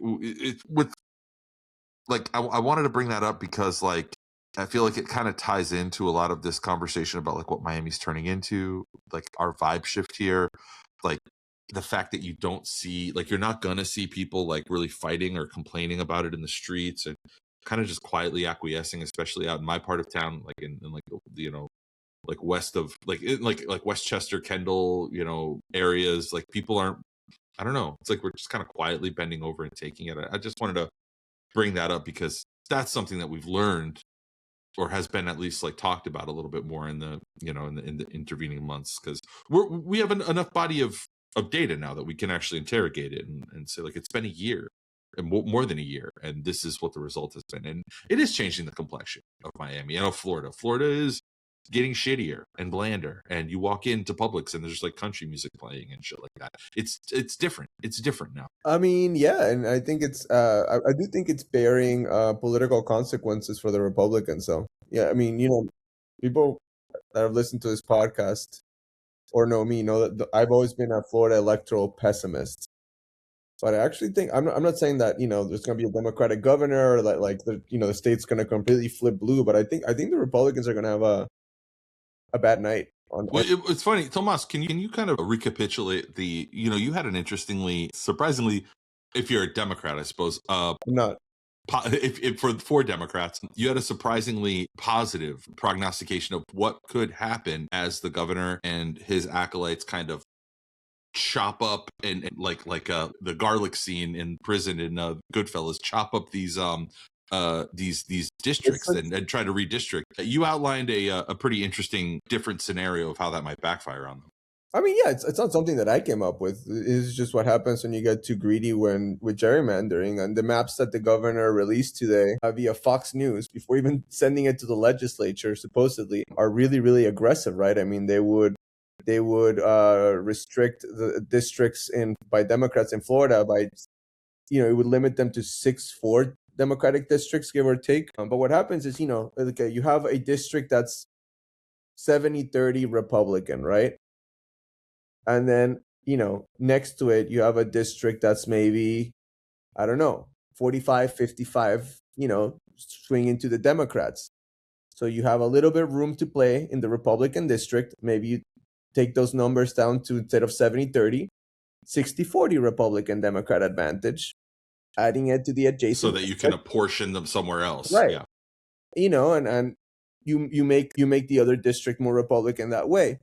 I wanted to bring that up because like I feel like it kind of ties into a lot of this conversation about like what Miami's turning into, like our vibe shift here, like the fact that you don't see, like, you're not gonna see people like really fighting or complaining about it in the streets and kind of just quietly acquiescing, especially out in my part of town, like in like like west of like Westchester, Kendall, areas. Like people aren't, I don't know, it's like we're just kind of quietly bending over and taking it. I just wanted to bring that up because that's something that we've learned, or has been at least like talked about a little bit more in the in the intervening months, because we have enough body of data now that we can actually interrogate it and say, like, it's been a year and more than a year, and this is what the result has been, and it is changing the complexion of Miami. I know Florida is getting shittier and blander, and you walk into Publix and there's just like country music playing and shit like that. It's different. It's different now. I mean, yeah, and I think it's I do think it's bearing political consequences for the Republicans. So yeah, I mean, people that have listened to this podcast or know me know that I've always been a Florida electoral pessimist. But I actually think I'm not saying that there's going to be a Democratic governor or that like the state's going to completely flip blue. But I think the Republicans are going to have a bad night. Well, it's funny, Tomas. Can you kind of recapitulate the? You had an interestingly, surprisingly, if you're a Democrat, I suppose. I'm not. If for Democrats, you had a surprisingly positive prognostication of what could happen as the governor and his acolytes kind of chop up and like the garlic scene in prison in Goodfellas, chop up these districts and try to redistrict. You outlined a pretty interesting different scenario of how that might backfire on them. I mean, yeah, it's not something that I came up with. It's just what happens when you get too greedy with gerrymandering. And the maps that the governor released today via Fox News, before even sending it to the legislature, supposedly, are really, really aggressive, right? I mean, they would restrict the districts by Democrats in Florida by, it would limit them to 6-4 Democratic districts, give or take. But what happens is, you have a district that's 70-30 Republican, right? And then, next to it, you have a district that's maybe, I don't know, 45-55, swinging to the Democrats. So you have a little bit of room to play in the Republican district. Maybe you take those numbers down to, instead of 70-30, 60-40 Republican Democrat advantage, adding it to the adjacent. So that you can apportion them somewhere else. Right. Yeah. And you make the other district more Republican that way.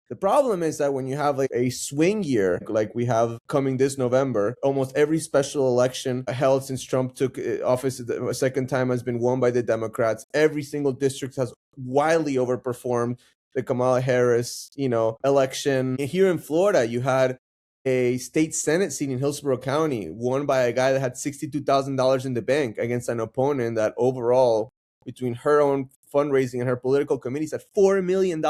The problem is that when you have like a swing year, like we have coming this November, almost every special election held since Trump took office a second time has been won by the Democrats. Every single district has wildly overperformed the Kamala Harris, election. Here in Florida, you had a state Senate seat in Hillsborough County won by a guy that had $62,000 in the bank against an opponent that overall, between her own fundraising and her political committees, had $4 million.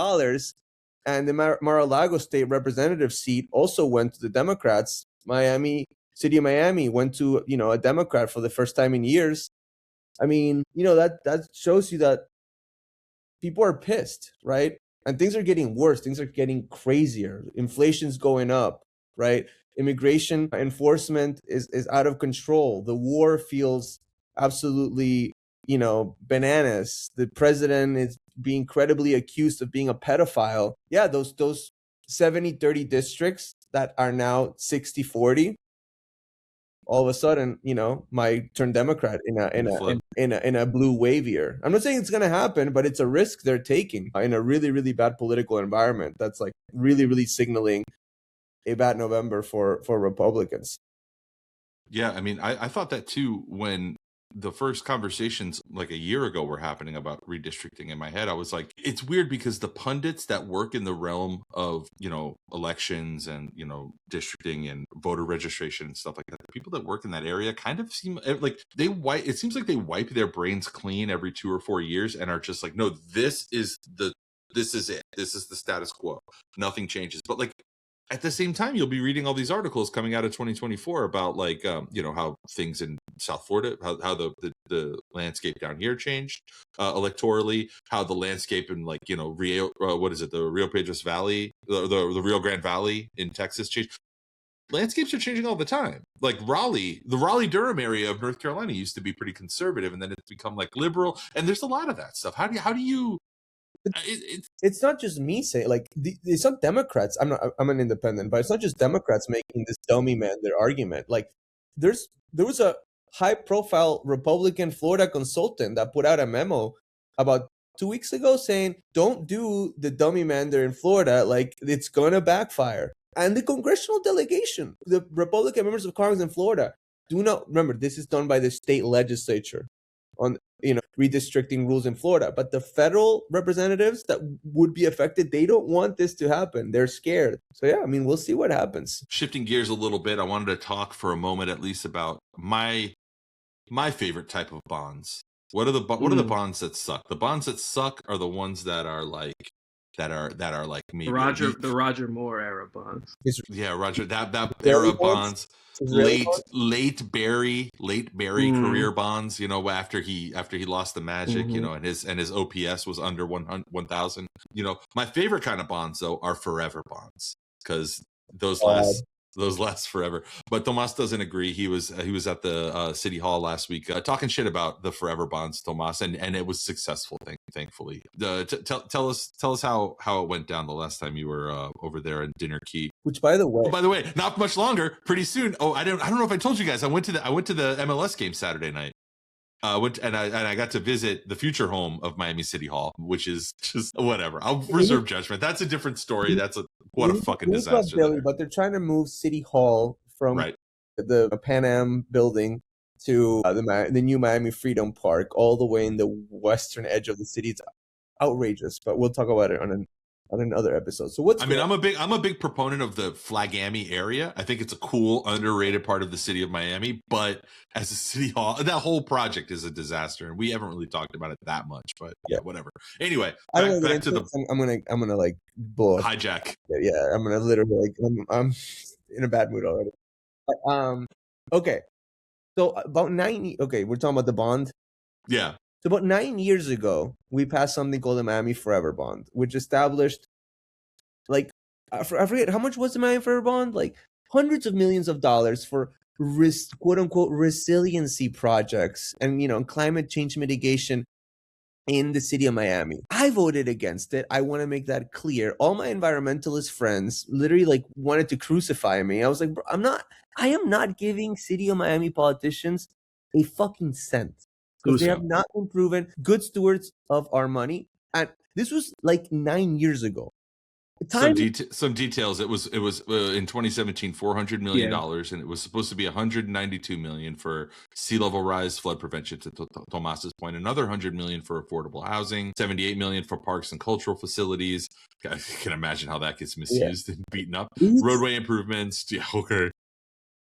And the Mar-a-Lago state representative seat also went to the Democrats. City of Miami went to, a Democrat for the first time in years. I mean, that shows you that people are pissed, right? And things are getting worse. Things are getting crazier. Inflation's going up, right? Immigration enforcement is out of control. The war feels absolutely, bananas. The president is being credibly accused of being a pedophile. Yeah, those 70-30 districts that are now 60-40, all of a sudden, might turn Democrat in a blue wave year. I'm not saying it's going to happen, but it's a risk they're taking in a really, really bad political environment. That's like really, really signaling a bad November for Republicans. Yeah, I mean, I thought that too when the first conversations like a year ago were happening about redistricting. In my head, I was like, it's weird because the pundits that work in the realm of, elections and, districting and voter registration and stuff like that, the people that work in that area kind of seem like it seems like they wipe their brains clean every 2 or 4 years and are just like, no, this is it. This is the status quo. Nothing changes. But like, at the same time, you'll be reading all these articles coming out of 2024 about like, how things in South Florida, how the landscape down here changed electorally, how the landscape in like, Rio, the Rio Pedros Valley, the Rio Grande Valley in Texas changed. Landscapes are changing all the time. Like the Raleigh-Durham area of North Carolina used to be pretty conservative, and then it's become like liberal. And there's a lot of that stuff. How do you? It's not just me saying, like, it's not Democrats. I'm an independent, but it's not just Democrats making this dummy man their argument. Like, there was a high-profile Republican Florida consultant that put out a memo about 2 weeks ago saying, don't do the dummy man there in Florida. Like, it's gonna backfire. And the congressional delegation, the Republican members of Congress in Florida, do not remember this is done by the state legislature on redistricting rules in Florida, but the federal representatives that would be affected, they don't want this to happen. They're scared. So yeah, I mean, we'll see what happens. Shifting gears a little bit, I wanted to talk for a moment at least about my favorite type of bonds. What are the bonds that suck? The bonds that suck are the ones that are like maybe The Roger Moore era bonds. Roger that Barry era bonds? bonds, Israeli late Barry career bonds. After he lost the Magic, Mhm. and his OPS was under 1,000. My favorite kind of bonds though are forever bonds because those last forever. But Tomas doesn't agree. He was at the city hall last week talking shit about the forever bonds, Tomas, and it was successful. Thankfully. Tell us how it went down the last time you were over there in Dinner Key. Which, by the way, not much longer. Pretty soon. Oh, I don't know if I told you guys. I went to the MLS game Saturday night. I got to visit the future home of Miami City Hall, which is just whatever. I'll reserve judgment. That's a different story. What a fucking disaster. Billy, but they're trying to move City Hall from the Pan Am building to the new Miami Freedom Park, all the way in the western edge of the city. It's outrageous, but we'll talk about it on another episode. So I'm a big proponent of the Flagami area. I think it's a cool, underrated part of the city of Miami. But as a city hall, that whole project is a disaster, and we haven't really talked about it that much. But yeah, whatever. Anyway, back to the. I'm gonna like blow up. Hijack. Yeah, I'm gonna literally I'm in a bad mood already. But, okay. So about 9. Okay, we're talking about the bond. Yeah. So about 9 years ago, we passed something called the Miami Forever Bond, which established, like, I forget how much was the Miami Forever Bond, like hundreds of millions of dollars for quote unquote resiliency projects and climate change mitigation in the city of Miami. I voted against it. I want to make that clear. All my environmentalist friends literally wanted to crucify me. I was like, bro, I am not giving city of Miami politicians a fucking cent. Because they have not been proven good stewards of our money. And this was like 9 years ago. Some details. It was in 2017 $400 million, and it was supposed to be 192 million for sea level rise, flood prevention. To Tomas's point, another 100 million for affordable housing, 78 million for parks and cultural facilities. I can imagine how that gets misused and beaten up. Roadway improvements. Yeah, okay.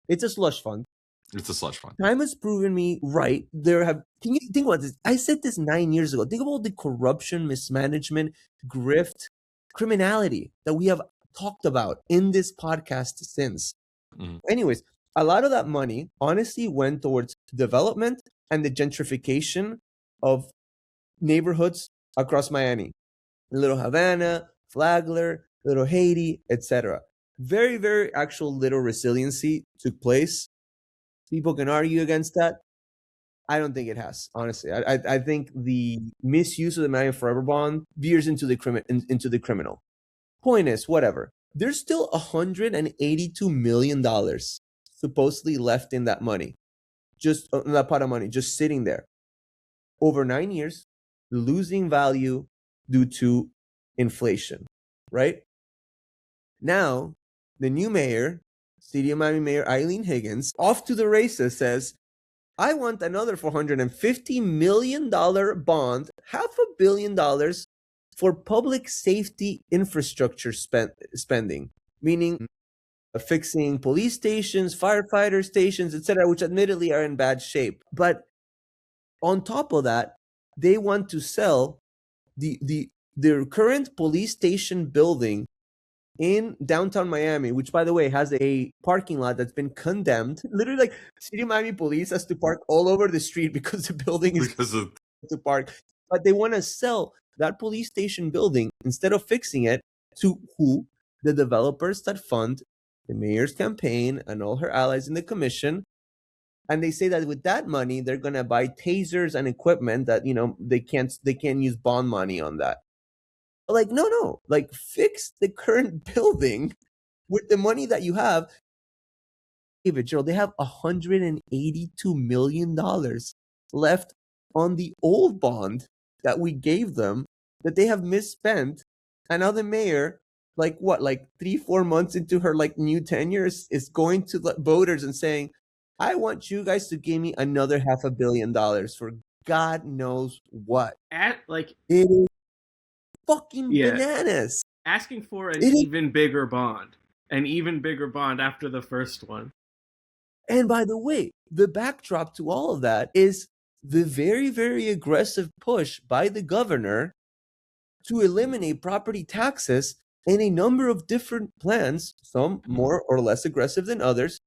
It's a slush fund. It's a slush fund. Time has proven me right. Can you think about this? I said this 9 years ago. Think about the corruption, mismanagement, grift, criminality that we have talked about in this podcast since. Mm-hmm. Anyways, a lot of that money honestly went towards development and the gentrification of neighborhoods across Miami. Little Havana, Flagler, Little Haiti, etc. Very, very actual little resiliency took place. People can argue against that. I don't think it has, honestly. I think the misuse of the Miami Forever Bond veers into the criminal. Point is, whatever. There's still $182 million supposedly left in that money, just in that pot of money, just sitting there. Over 9 years, losing value due to inflation, right? Now, the new mayor, City of Miami Mayor Eileen Higgins, off to the races, says, I want another $450 million bond, $500 million for public safety infrastructure spending, meaning fixing police stations, firefighter stations, etc., which admittedly are in bad shape. But on top of that, they want to sell their current police station building in downtown Miami, which, by the way, has a parking lot that's been condemned. Literally, like, City of Miami police has to park all over the street because the building is to park. But they want to sell that police station building instead of fixing it to who? The developers that fund the mayor's campaign and all her allies in the commission. And they say that with that money, they're going to buy tasers and equipment that, they can't use bond money on that. Like, no, like, fix the current building with the money that you have. David, Gerald, they have $182 million left on the old bond that we gave them that they have misspent. And now the mayor, 3-4 months into her new tenure, is going to the voters and saying, I want you guys to give me another $500 million for God knows what. It is fucking bananas. Asking for an even bigger bond after the first one. And by the way, the backdrop to all of that is the very, very aggressive push by the governor to eliminate property taxes in a number of different plans, some more or less aggressive than others,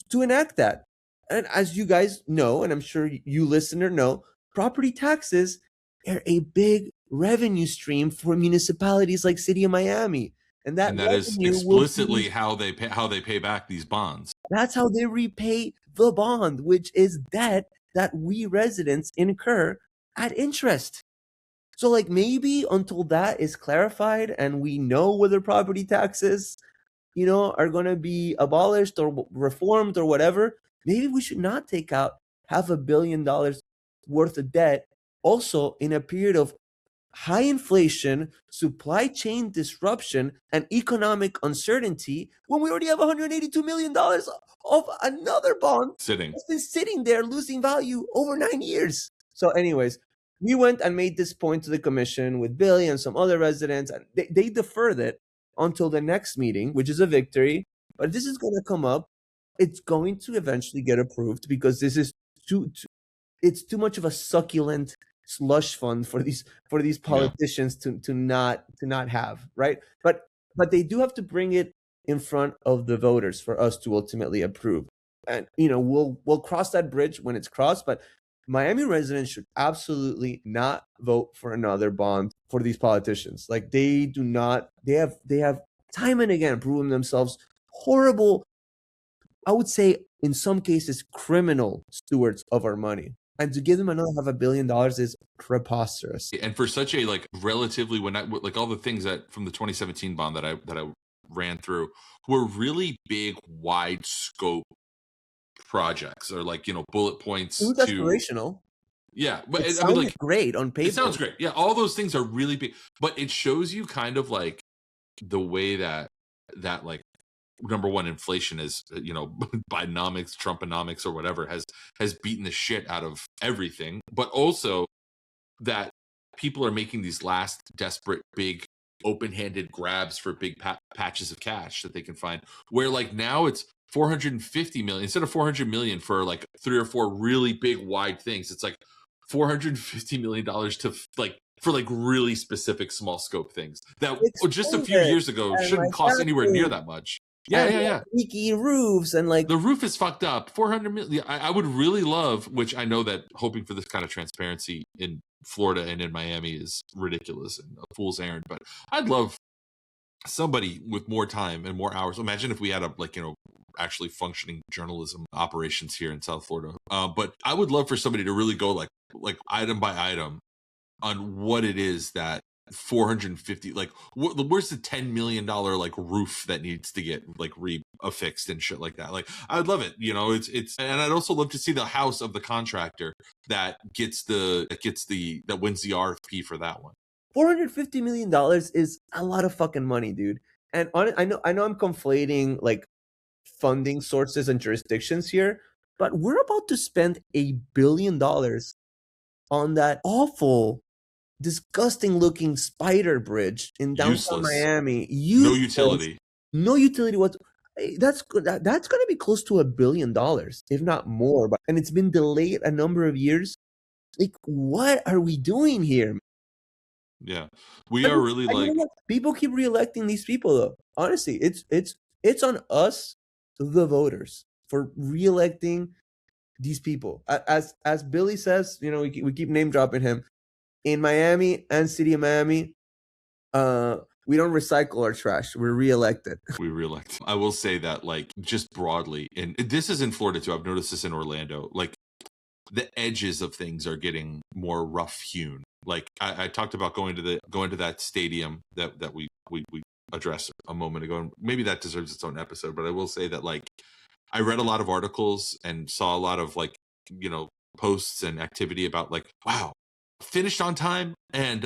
to enact that. And as you guys know, and I'm sure you listener know, property taxes are a big revenue stream for municipalities like City of Miami. And that is explicitly how they pay back these bonds. That's how they repay the bond, which is debt that we residents incur at interest. So like maybe until that is clarified and we know whether property taxes, are going to be abolished or reformed or whatever, maybe we should not take out $500 million worth of debt also in a period of high inflation, supply chain disruption, and economic uncertainty when we already have $182 million of another bond that's been sitting there losing value over 9 years. So anyways, we went and made this point to the commission with Billy and some other residents, and they deferred it until the next meeting, which is a victory. But this is going to come up. It's going to eventually get approved because this is it's too much of a succulent slush fund for these politicians to not have, right? But they do have to bring it in front of the voters for us to ultimately approve. And we'll cross that bridge when it's crossed, but Miami residents should absolutely not vote for another bond for these politicians. Like they have time and again proven themselves horrible, I would say in some cases criminal stewards of our money. And to give them another $500 million is preposterous. And for such a relatively all the things that from the 2017 bond that I ran through were really big, wide scope projects or bullet points. It was aspirational. Yeah, but it sounds great on paper. It sounds great. Yeah, all those things are really big, but it shows you kind of the way that number one, inflation is, Bidenomics, Trumponomics, or whatever has beaten the shit out of everything, but also that people are making these last desperate, big, open-handed grabs for big patches of cash that they can find. Where now it's 450 million instead of 400 million for 3 or 4 really big, wide things. It's $450 million to for really specific small scope things that just a few years ago shouldn't cost anywhere near that much. Yeah. Leaky roofs and the roof is fucked up. 400 million. I would really love, which I know that hoping for this kind of transparency in Florida and in Miami is ridiculous and a fool's errand, but I'd love somebody with more time and more hours. Imagine if we had actually functioning journalism operations here in South Florida. But I would love for somebody to really go item by item on what it is that 450 where's the $10 million roof that needs to get affixed and shit like that. I'd love it, it's and I'd also love to see the house of the contractor that wins the RFP for that one. $450 million is a lot of fucking money, dude. And I know I'm conflating funding sources and jurisdictions here, but we're about to spend $1 billion on that awful, disgusting looking spider bridge in downtown Miami. No utility what. That's going to be close to $1 billion, if not more. And it's been delayed a number of years. What are we doing here? Yeah, we are really people keep reelecting these people though. Honestly, it's on us, the voters, for reelecting these people. As Billy says, we keep name dropping him. In Miami and City of Miami, we don't recycle our trash. We're reelected. We reelect. I will say that just broadly, and this is in Florida too. I've noticed this in Orlando. The edges of things are getting more rough hewn. I talked about going to that stadium that we addressed a moment ago, and maybe that deserves its own episode. But I will say that I read a lot of articles and saw a lot of posts and activity about wow, finished on time and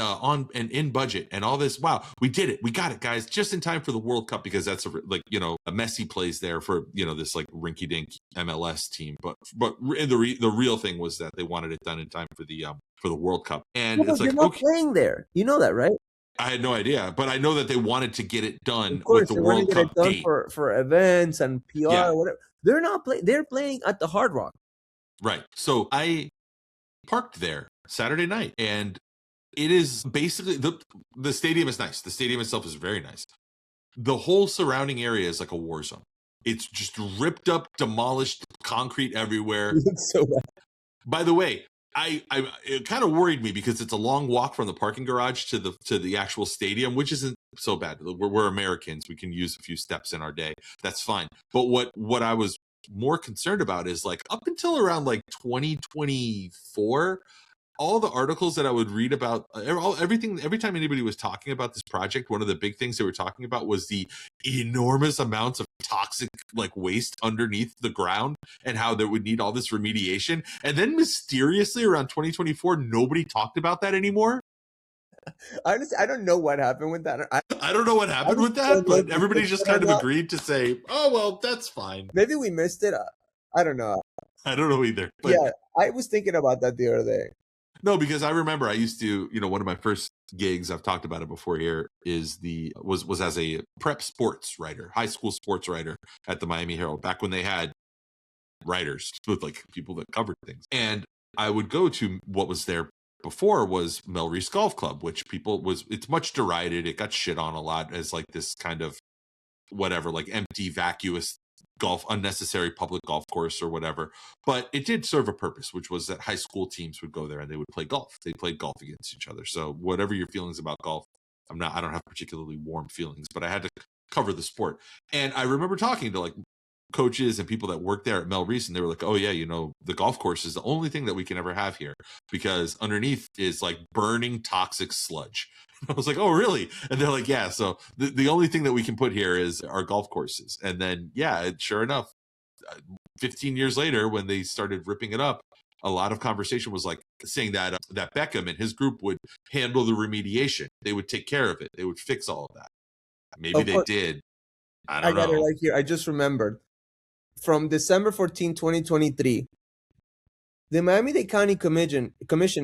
in budget and all this. Wow, we did it. We got it, guys, just in time for the World Cup, because that's a Messi plays there for this rinky dink MLS team. But the real thing was that they wanted it done in time for the World Cup. And it's they're not playing there. You know that, right? I had no idea, but I know that they wanted to get it done with the World Cup date for events and PR or whatever. They're not playing. They're playing at the Hard Rock. Right. So I parked there Saturday night, and it is basically the stadium is nice. The stadium itself is very nice. The whole surrounding area is like a war zone. It's just ripped up, demolished, concrete everywhere. It looks so bad. By the way, it kind of worried me because it's a long walk from the parking garage to the actual stadium, which isn't so bad. We're Americans. We can use a few steps in our day. That's fine. But what I was more concerned about is like up until around like 2024, all the articles that I would read about everything, every time anybody was talking about this project, one of the big things they were talking about was the enormous amounts of toxic like waste underneath the ground and how there would need all this remediation. And then mysteriously around 2024, nobody talked about that anymore. Honestly, I don't know what happened with that. I don't know what happened with that, but everybody just kind of agreed to say, oh, well, that's fine. Maybe we missed it. I don't know. I don't know either. But yeah, I was thinking about that the other day. No, because I remember I used to, one of my first gigs, I've talked about it before here, was as a prep sports writer, high school sports writer at the Miami Herald, back when they had writers with like people that covered things. And I would go to what was there before was Mel Reese Golf Club, which it's much derided. It got shit on a lot as like this kind of whatever, like empty, vacuous unnecessary public golf course or whatever, but it did serve a purpose, which was that high school teams would go there and they would play golf. They played golf against each other. So whatever your feelings about golf, I don't have particularly warm feelings, but I had to cover the sport. And I remember talking to like coaches and people that worked there at Mel Reese, and they were like, oh yeah, the golf course is the only thing that we can ever have here because underneath is like burning toxic sludge. I was like, oh, really? And they're like, yeah, so the only thing that we can put here is our golf courses. And then, yeah, sure enough, 15 years later, when they started ripping it up, a lot of conversation was like saying that Beckham and his group would handle the remediation. They would take care of it. They would fix all of that. Maybe they did. I don't know. I got it right here. I just remembered. From December 14, 2023, the Miami-Dade County Commission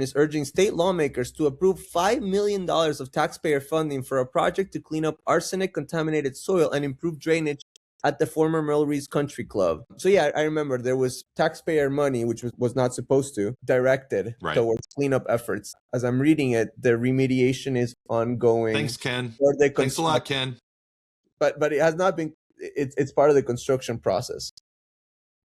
is urging state lawmakers to approve $5 million of taxpayer funding for a project to clean up arsenic-contaminated soil and improve drainage at the former Mel Reese Country Club. So yeah, I remember there was taxpayer money, which was not supposed to, directed towards cleanup efforts. As I'm reading it, the remediation is ongoing. Thanks, Ken. Thanks a lot, Ken. But it has not been, it's part of the construction process.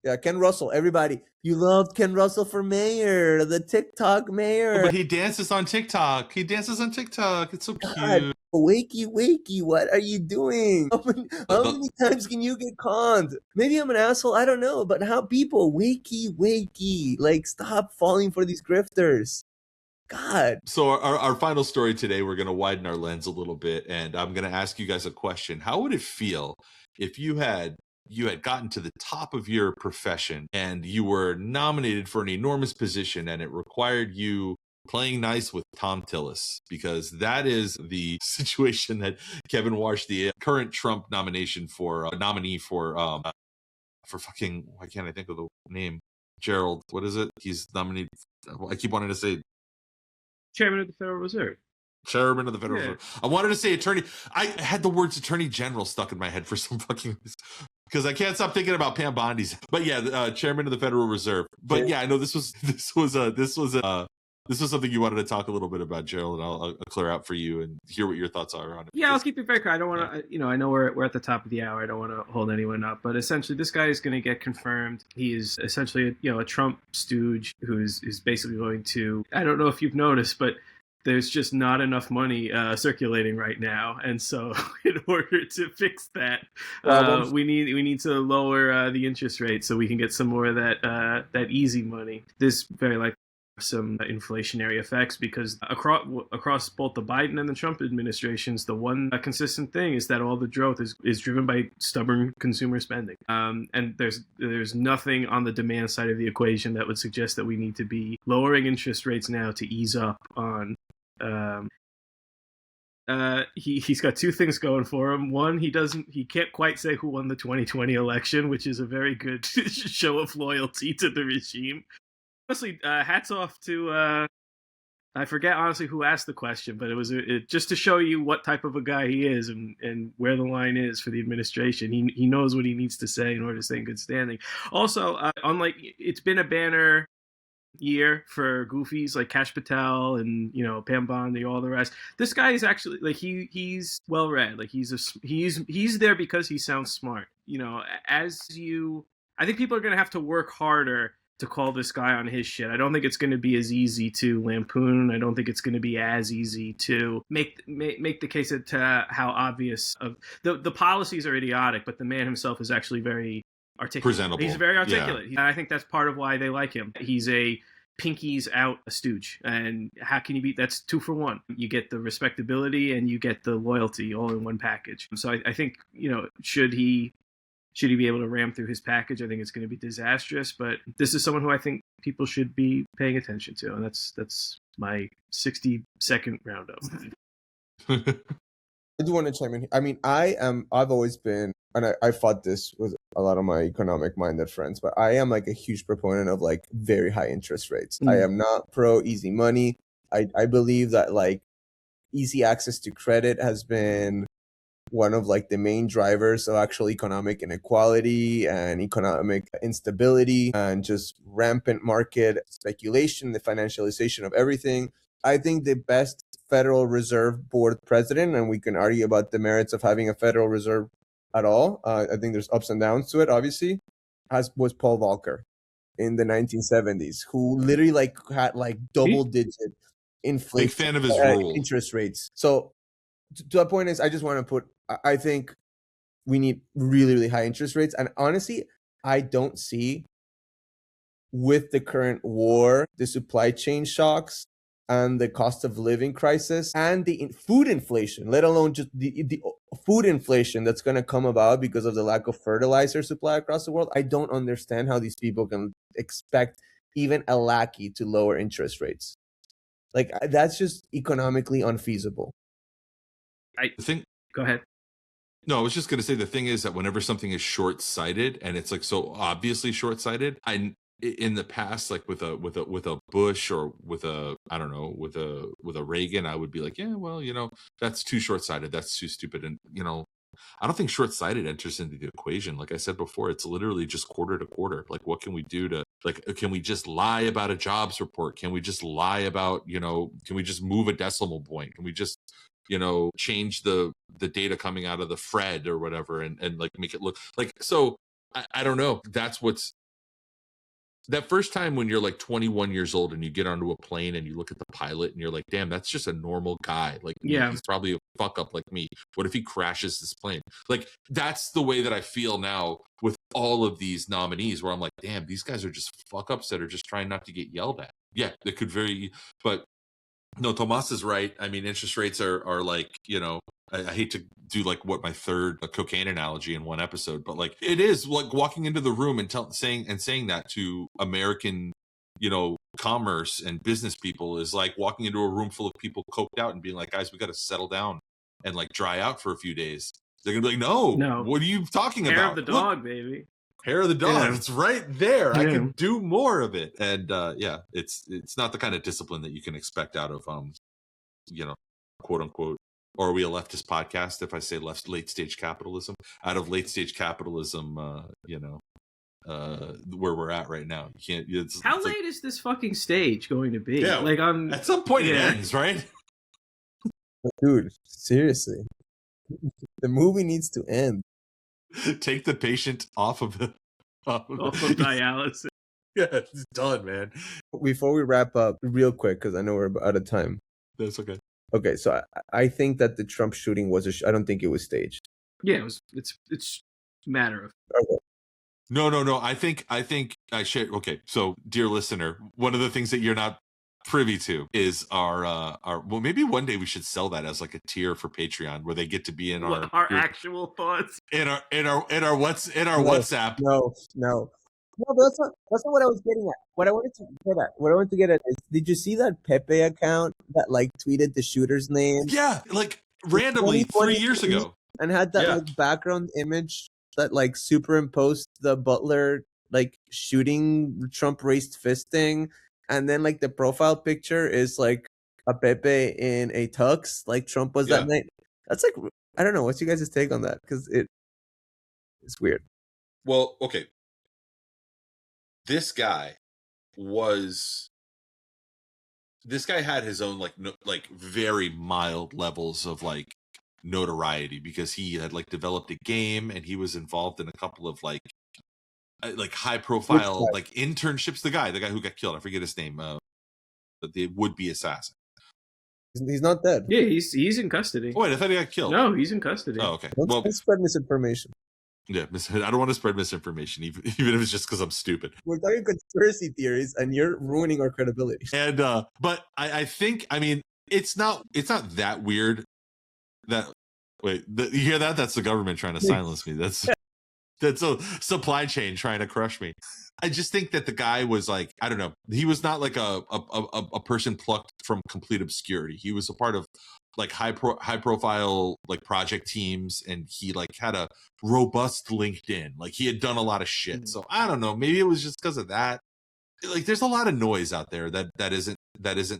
Yeah, Ken Russell, everybody. You loved Ken Russell for mayor, the TikTok mayor. But he dances on TikTok. It's so cute. Wakey, what are you doing? How many times can you get conned? Maybe I'm an asshole, I don't know. But how people, wakey. Like, stop falling for these grifters. God. So our final story today, we're going to widen our lens a little bit. And I'm going to ask you guys a question. How would it feel if you had gotten to the top of your profession and you were nominated for an enormous position and it required you playing nice with Tom Tillis? Because that is the situation that Kevin Walsh, the current Trump nominee for fucking, why can't I think of the name? Gerald, what is it? He's nominated. I keep wanting to say Chairman of the Federal Reserve. Chairman of the Federal Reserve. I wanted to say attorney. I had the words attorney general stuck in my head for some fucking reason because I can't stop thinking about Pam Bondi's. But yeah, Chairman of the Federal Reserve. But yeah, I know this was something you wanted to talk a little bit about, Gerald, and I'll clear out for you and hear what your thoughts are on it. Yeah, I'll keep it very clear. I don't want to, I know we're at the top of the hour. I don't want to hold anyone up, but essentially this guy is going to get confirmed. He is essentially, a Trump stooge who is basically going to, I don't know if you've noticed, but there's just not enough money circulating right now, and so in order to fix that, we need to lower the interest rate so we can get some more of that easy money. This very likely some inflationary effects because across both the Biden and the Trump administrations, the one consistent thing is that all the growth is driven by stubborn consumer spending. And there's nothing on the demand side of the equation that would suggest that we need to be lowering interest rates now to ease up on. He's got two things going for him. One, he can't quite say who won the 2020 election, which is a very good show of loyalty to the regime. Honestly, hats off to I forget honestly who asked the question, but it was just to show you what type of a guy he is and where the line is for the administration. He knows what he needs to say in order to stay in good standing. Also, unlike it's been a banner year for goofies like Kash Patel and Pam Bondi, all the rest. This guy is actually like he's well read. Like he's there because he sounds smart. I think people are gonna have to work harder to call this guy on his shit. I don't think it's going to be as easy to lampoon. I don't think it's going to be as easy to make the case to how obvious of the policies are idiotic, but the man himself is actually very articulate. Presentable. He's very articulate. Yeah. I think that's part of why they like him. He's a pinkies out a stooge, and how can you beat? That's 2 for 1. You get the respectability and you get the loyalty all in one package. So I think should he be able to ram through his package, I think it's going to be disastrous. But this is someone who I think people should be paying attention to, and that's my 60-second roundup. I do want to chime in. I mean, I've always been, and I fought this with a lot of my economic-minded friends, but I am like a huge proponent of like very high interest rates. I am not pro easy money. I believe that like easy access to credit has been one of like the main drivers of actual economic inequality and economic instability and just rampant market speculation, the financialization of everything. I think the best Federal Reserve Board president, and we can argue about the merits of having a Federal Reserve at all. I think there's ups and downs to it, obviously, was Paul Volcker in the 1970s, who literally like had like double-digit inflation. Big fan of his rule. Interest rates. So to that point is, I just want to put, I think we need really, really high interest rates. And honestly, I don't see with the current war, the supply chain shocks and the cost of living crisis and the food inflation, let alone just the food inflation that's going to come about because of the lack of fertilizer supply across the world. I don't understand how these people can expect even a lackey to lower interest rates. Like, that's just economically unfeasible. Go ahead. No, I was just going to say the thing is that whenever something is short-sighted and it's like so obviously short-sighted, in the past, like with a Bush or with a Reagan, I would be like, yeah, well, that's too short-sighted, that's too stupid, and I don't think short-sighted enters into the equation. Like I said before, it's literally just quarter to quarter. Like, what can we do to, like, can we just lie about a jobs report? Can we just lie about, can we just move a decimal point? Can we just change the data coming out of the Fred or whatever and like make it look like, so I don't know. That's what's that first time when you're like 21 years old and you get onto a plane and you look at the pilot and you're like, damn, that's just a normal guy. Like, yeah, he's probably a fuck up like me. What if he crashes this plane? Like, that's the way that I feel now with all of these nominees, where I'm like, damn, these guys are just fuck ups that are just trying not to get yelled at. Yeah, they could but no, Tomas is right. I mean, interest rates are like, I hate to do like what my third cocaine analogy in one episode, but like it is like walking into the room and saying that to American, commerce and business people is like walking into a room full of people coked out and being like, guys, we got to settle down and like dry out for a few days. They're gonna be like, no, what are you talking about? Hair of the dog, baby. Hair of the dog. Yeah. It's right there. Yeah. I can do more of it. And it's not the kind of discipline that you can expect out of quote unquote, or are we a leftist podcast if I say late stage capitalism? Out of late stage capitalism, where we're at right now. You can't How late is this fucking stage going to be? Yeah, like at some point it ends, right? Dude, seriously. The movie needs to end. Take the patient off of dialysis. Yeah, it's done, man. Before we wrap up, real quick, because I know we're out of time. That's okay. Okay, so I think that the Trump shooting was I don't think it was staged. Yeah, it's a matter of. Okay. No. I think I share. Okay, so dear listener, one of the things that you're not privy to is our well, maybe one day we should sell that as like a tier for Patreon where they get to be in our actual thoughts in our WhatsApp. No, that's not what I was getting at. What I wanted to get at is, did you see that Pepe account that like tweeted the shooter's name? Yeah, like randomly 3 years ago, and had that like background image that like superimposed the Butler like shooting Trump raised fisting. And then, like, the profile picture is, like, a Pepe in a tux, like Trump was that night. That's, like, I don't know. What's you guys' take on that? Because it's weird. Well, okay. This guy was this guy had his own like very mild levels of like notoriety because he had like developed a game and he was involved in a couple of like high profile like internships. The guy who got killed, I forget his name, but the would-be assassin. He's not dead. Yeah, he's in custody. Oh, wait, I thought he got killed. No, he's in custody. Oh, okay. Don't spread misinformation. Yeah, I don't want to spread misinformation, even if it's just because I'm stupid. We're talking conspiracy theories, and you're ruining our credibility. And but I think, I mean, it's not that weird that you hear that? That's the government trying to silence me. That's a supply chain trying to crush me. I just think that the guy was like, I don't know, he was not like a person plucked from complete obscurity. He was a part of like high profile like project teams, and he like had a robust LinkedIn. Like he had done a lot of shit. So I don't know, maybe it was just because of that. Like there's a lot of noise out there that isn't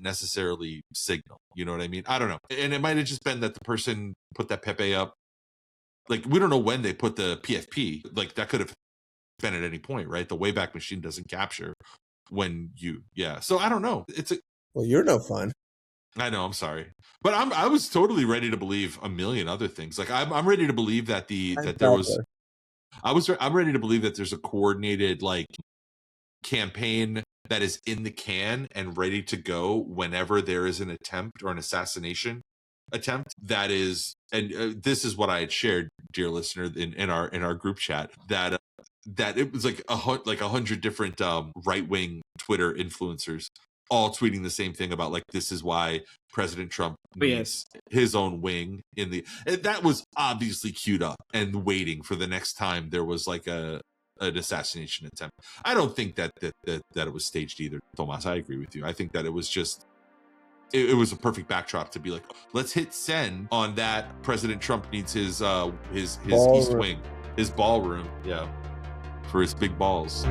necessarily signal. You know what I mean? I don't know. And it might have just been that the person put that Pepe up. Like we don't know when they put the PFP. Like that could have been at any point, right? The Wayback Machine doesn't capture when so I don't know. Well, you're no fun. I know, I'm sorry, but I was totally ready to believe a million other things. Like I'm ready to believe that I'm ready to believe that there's a coordinated like campaign that is in the can and ready to go whenever there is an attempt or an assassination attempt. That is, and this is what I had shared, dear listener, in our group chat, that it was like 100 different right-wing Twitter influencers all tweeting the same thing about like, this is why President Trump needs his own wing and that was obviously queued up and waiting for the next time there was like an assassination attempt. I don't think that it was staged either, Tomas. I agree with you. I think that it was just it was a perfect backdrop to be like, let's hit send on that. President Trump needs his east wing, his ballroom, for his big balls.